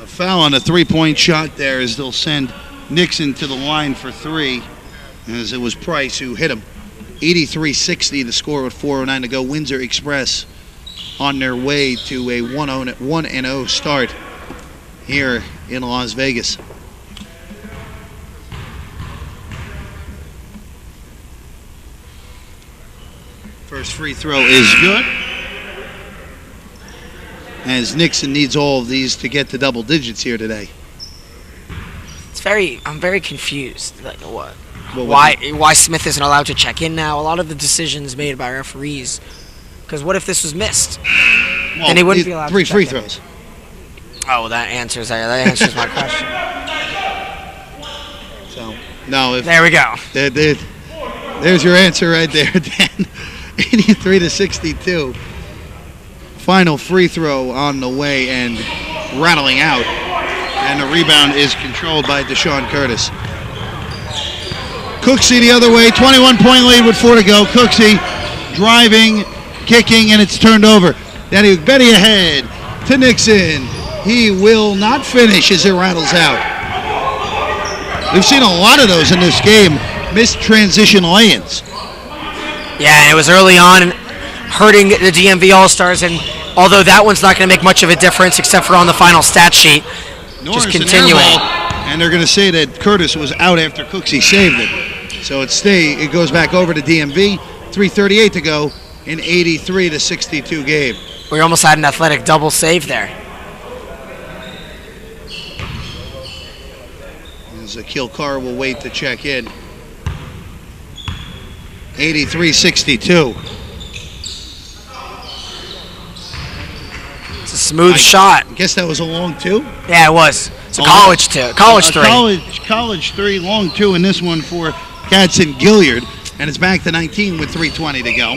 A foul on a three-point shot there as they'll send Nixon to the line for 3, as it was Price who hit him. 83-60 the score with 4:09 to go. Windsor Express on their way to a 1-0 start here in Las Vegas. First free throw is good, as Nixon needs all of these to get to double digits here today. I'm very confused. Like what? Why Smith isn't allowed to check in now? A lot of the decisions made by referees. Because what if this was missed? Well, then he wouldn't be allowed to check free throws. Oh, well, that answers my question. So no, there we go. There's your answer right there, Dan. 83-62. Final free throw on the way and rattling out, and the rebound is controlled by Deshaun Curtis. Cooksey the other way, 21-point lead with 4 to go. Cooksey driving, kicking, and it's turned over. Danny Ugbetti ahead to Nixon. He will not finish as it rattles out. We've seen a lot of those in this game, missed transition lay-ins. Yeah, and it was early on hurting the DMV All Stars, and although that one's not going to make much of a difference except for on the final stat sheet, Norris just continuing. And they're going to say that Curtis was out after Cooksey saved it. So it goes back over to DMV, 3:38 to go. An 83-62 game. We almost had an athletic double save there. As Aquille Carr will wait to check in. 83-62. It's a smooth shot. I guess that was a long 2? Yeah, it was. It's a college 2. College 3. College 3, long 2 in this one for Gadsden Gilliard. And it's back to 19 with 3:20 to go.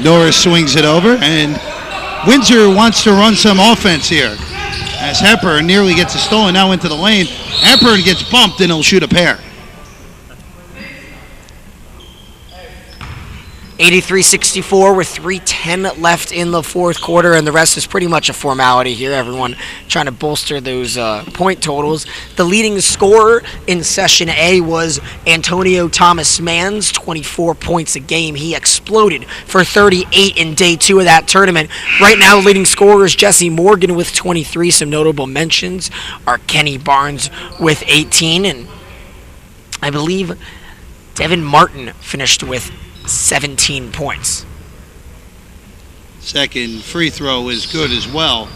Norris swings it over, and Windsor wants to run some offense here. As Hepburn nearly gets a stolen now into the lane. Hepburn gets bumped, and he'll shoot a pair. 83-64 with 3:10 left in the fourth quarter, and the rest is pretty much a formality here. Everyone trying to bolster those point totals. The leading scorer in Session A was Antonio Thomas Manns, 24 points a game. He exploded for 38 in day 2 of that tournament. Right now, leading scorer is Jesse Morgan with 23. Some notable mentions are Kenny Barnes with 18, and I believe Devin Martin finished with 17 points. Second free throw is good as well.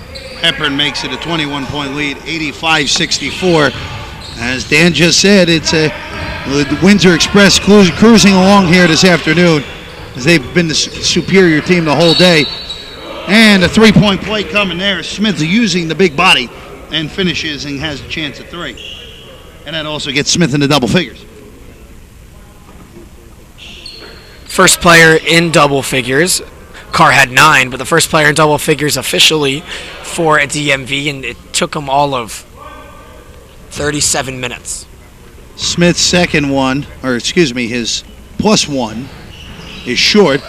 Hepburn makes it a 21-point lead, 85-64. As Dan just said, it's the Windsor Express cruising along here this afternoon, as they've been the superior team the whole day. And a three-point play coming there. Smith using the big body and finishes and has a chance at 3. And that also gets Smith into double figures. First player in double figures. Carr had 9, but the first player in double figures officially for a DMV, and it took him all of 37 minutes. Smith's second one, or excuse me, his +1 is short,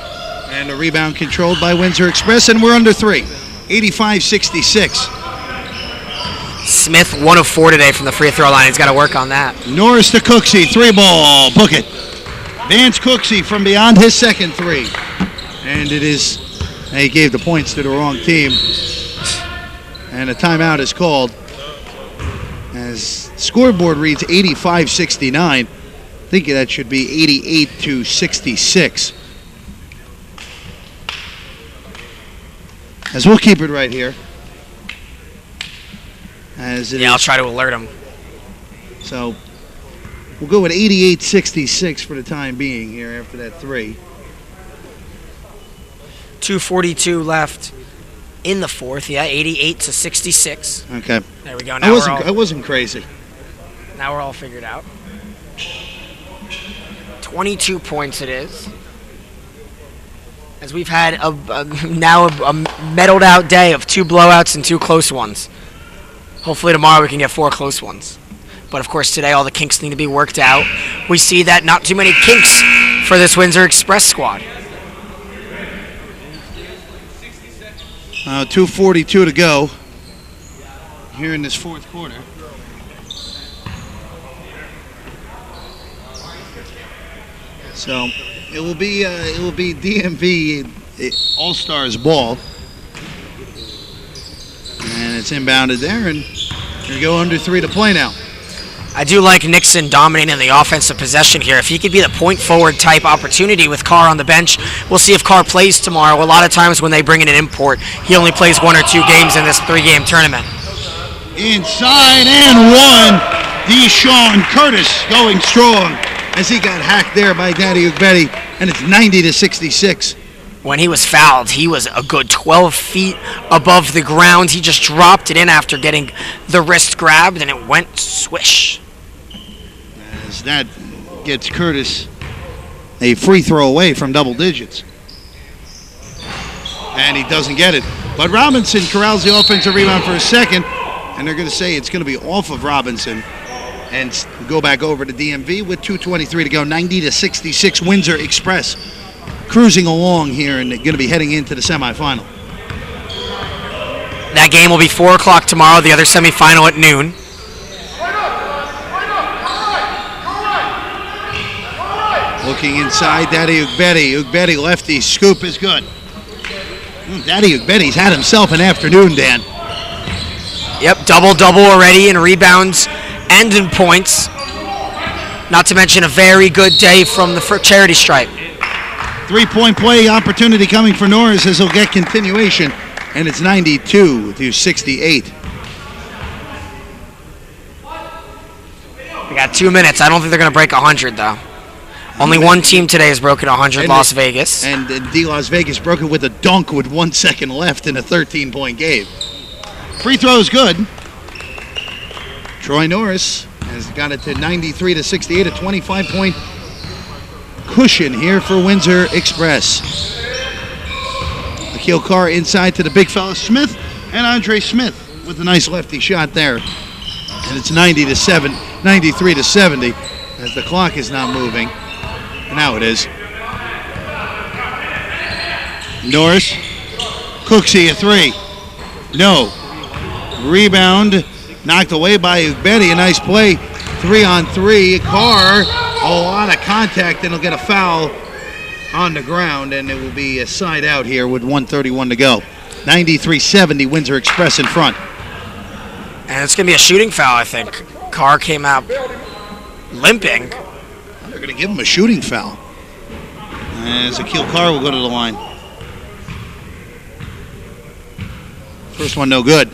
and a rebound controlled by Windsor Express, and we're under 3, 85-66. Smith 1 of 4 today from the free throw line. He's got to work on that. Norris to Cooksey, 3-ball, book it. Vance Cooksey from beyond his second 3. And it is, he gave the points to the wrong team. And a timeout is called. As scoreboard reads 85-69. I think that should be 88-66. As we'll keep it right here. As it I'll try to alert him. So we'll go with 88-66 for the time being here after that 3. 2:42 left in the fourth. 88-66. Okay. There we go. Now I wasn't crazy. Now we're all figured out. 22 points it is. As we've had a medaled out day of 2 blowouts and 2 close ones. Hopefully tomorrow we can get 4 close ones. But of course today all the kinks need to be worked out. We see that not too many kinks for this Windsor Express squad. 2:42 to go here in this fourth quarter. So it will be DMV All Stars ball, and it's inbounded there, and we go under 3 to play now. I do like Nixon dominating the offensive possession here. If he could be the point forward type opportunity with Carr on the bench, we'll see if Carr plays tomorrow. A lot of times when they bring in an import, he only plays 1 or 2 games in this 3-game tournament. Inside and 1. Deshaun Curtis going strong as he got hacked there by Daddy Ugbeti, and it's 90-66. When he was fouled, he was a good 12 feet above the ground. He just dropped it in after getting the wrist grabbed, and it went swish. As that gets Curtis a free throw away from double digits. And he doesn't get it. But Robinson corrals the offensive rebound for a second, and they're going to say it's going to be off of Robinson and go back over to DMV with 2:23 to go. 90-66 Windsor Express cruising along here, and they're going to be heading into the semifinal. That game will be 4 o'clock tomorrow, the other semifinal at noon. Looking inside, Daddy Ugbeti. Ugbeti lefty, scoop is good. Daddy Ugbeti's had himself an afternoon, Dan. Yep, double-double already in rebounds and in points. Not to mention a very good day from the charity stripe. 3-point play opportunity coming for Norris as he'll get continuation, and it's 92-68. We got 2 minutes. I don't think they're going to break 100, though. Only one team today has broken 100, Las Vegas. And Las Vegas broke it with a dunk with 1 second left in a 13-point game. Free throw is good. Troy Norris has got it to 93-68, a 25-point cushion here for Windsor Express. Aquille Carr inside to the big fella Smith, and Andre Smith with a nice lefty shot there. And it's 93-70 as the clock is not moving. Now it is. Norris. Cooksey a three. No. Rebound knocked away by Betty. A nice play. 3-on-3. Carr. A lot of contact, and he'll get a foul on the ground, and it will be a side out here with 1:31 to go. 93-70, Windsor Express in front. And it's going to be a shooting foul, I think. Carr came out limping. They're going to give him a shooting foul. As Aquille Carr will go to the line. First one no good.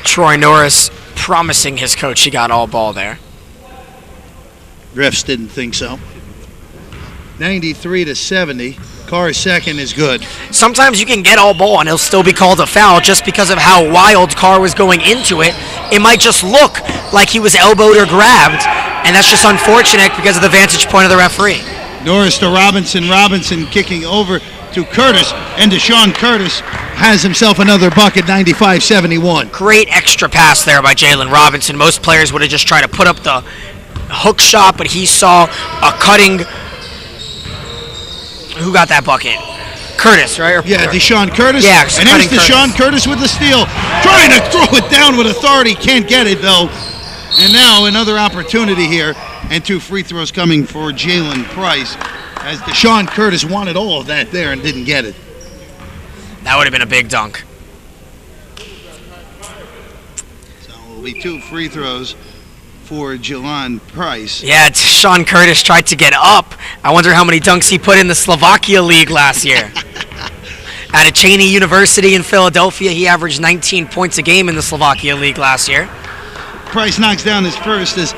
Troy Norris promising his coach he got all ball there. Refs didn't think so. 93-70. Carr's second is good. Sometimes you can get all ball and it'll still be called a foul just because of how wild Carr was going into it. It might just look like he was elbowed or grabbed, and that's just unfortunate because of the vantage point of the referee. Norris to Robinson. Robinson kicking over to Curtis, and Deshaun Curtis has himself another bucket, 95-71. Great extra pass there by Jalen Robinson. Most players would have just tried to put up the hook shot, but he saw a cutting. Who got that bucket? Curtis, right? Yeah, Deshaun Curtis. Yeah, and there's Deshaun Curtis with the steal. Trying to throw it down with authority. Can't get it, though. And now another opportunity here. And 2 free throws coming for Jalen Price, as Deshaun Curtis wanted all of that there and didn't get it. That would have been a big dunk. So it will be 2 free throws for Jalen Price. Yeah, Deshaun Curtis tried to get up. I wonder how many dunks he put in the Slovakia League last year. At a Cheney University in Philadelphia, he averaged 19 points a game in the Slovakia League last year. Price knocks down his first. As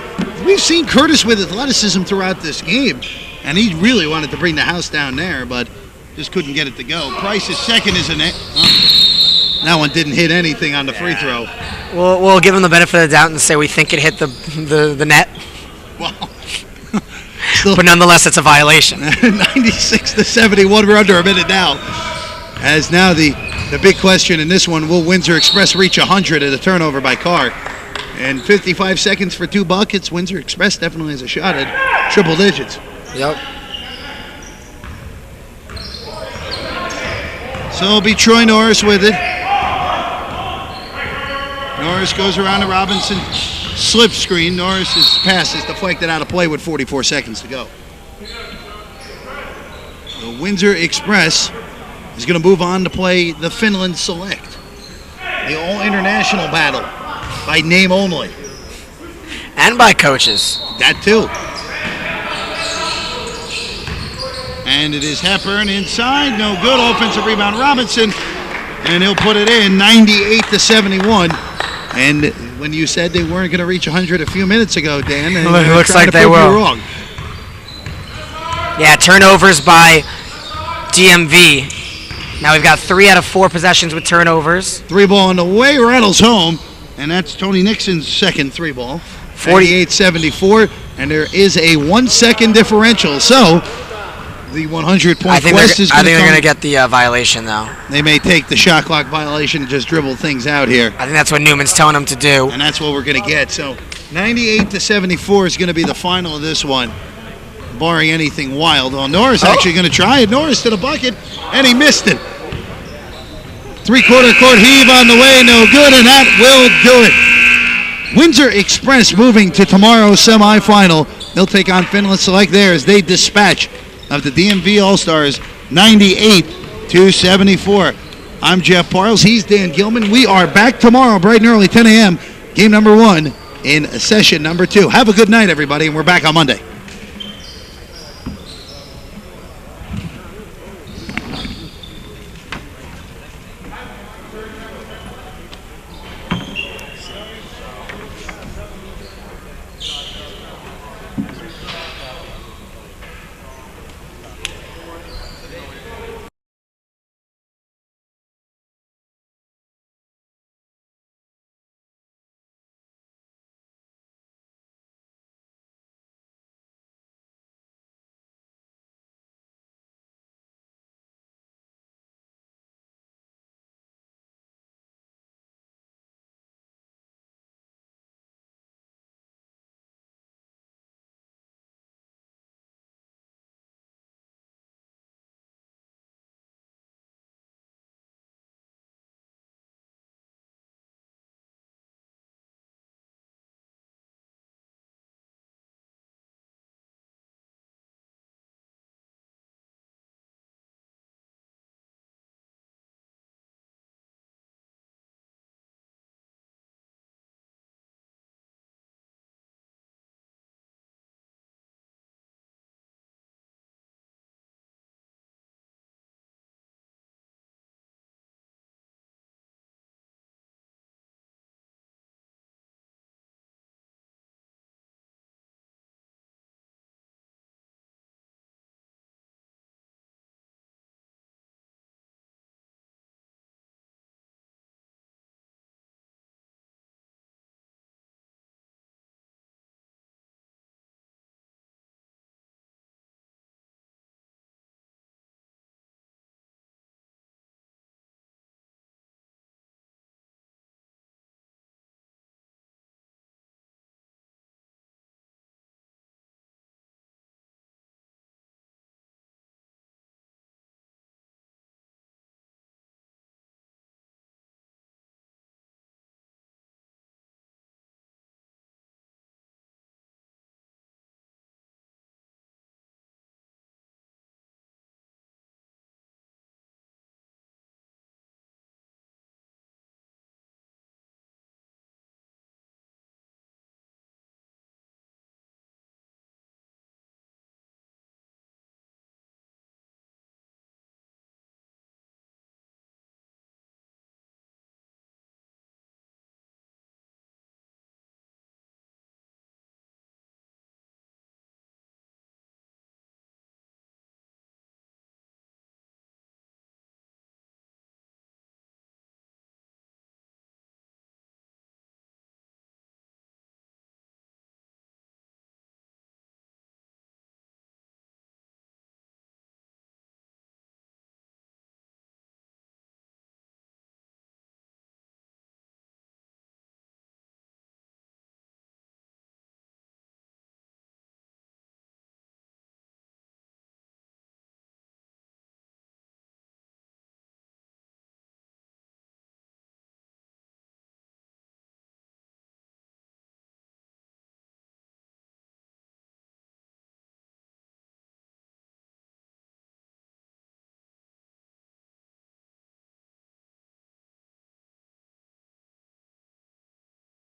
we've seen Curtis with athleticism throughout this game, and he really wanted to bring the house down there, but just couldn't get it to go. Price's second is a net. That one didn't hit anything on the free throw. We'll give him the benefit of the doubt and say we think it hit the net. Well, but nonetheless, it's a violation. 96-71. We're under a minute now. As now the big question in this one, will Windsor Express reach 100 at a turnover by Carr? And 55 seconds for 2 buckets. Windsor Express definitely has a shot at triple digits. Yep. So it'll be Troy Norris with it. Norris goes around to Robinson. Slip screen. Norris's pass is deflected out of play with 44 seconds to go. The Windsor Express is going to move on to play the Finland Select. The all-international battle by name only. And by coaches. That too. And it is Hepburn inside. No good. Offensive rebound, Robinson. And he'll put it in, 98-71. And when you said they weren't going to reach 100 a few minutes ago, Dan, it looks like they will. Wrong. Yeah, turnovers by DMV. Now we've got 3 out of 4 possessions with turnovers. 3 ball on the way, rattles home. And that's Tony Nixon's second 3 ball. 48-74. And there is a 1 second differential. So the 100-point quest is going to come. I think they're going to get the violation, though. They may take the shot clock violation and just dribble things out here. I think that's what Newman's telling them to do. And that's what we're going to get. So 98-74 is going to be the final of this one, barring anything wild. Well, Norris actually going to try it. Norris to the bucket, and he missed it. 3/4 court heave on the way, no good, and that will do it. Windsor Express moving to tomorrow's semifinal. They'll take on Finland Select there as they dispatch of the DMV All Stars, 98-74. I'm Jeff Parles. He's Dan Gilman. We are back tomorrow, bright and early, 10 a.m. Game number 1 in session number 2. Have a good night, everybody, and we're back on Monday.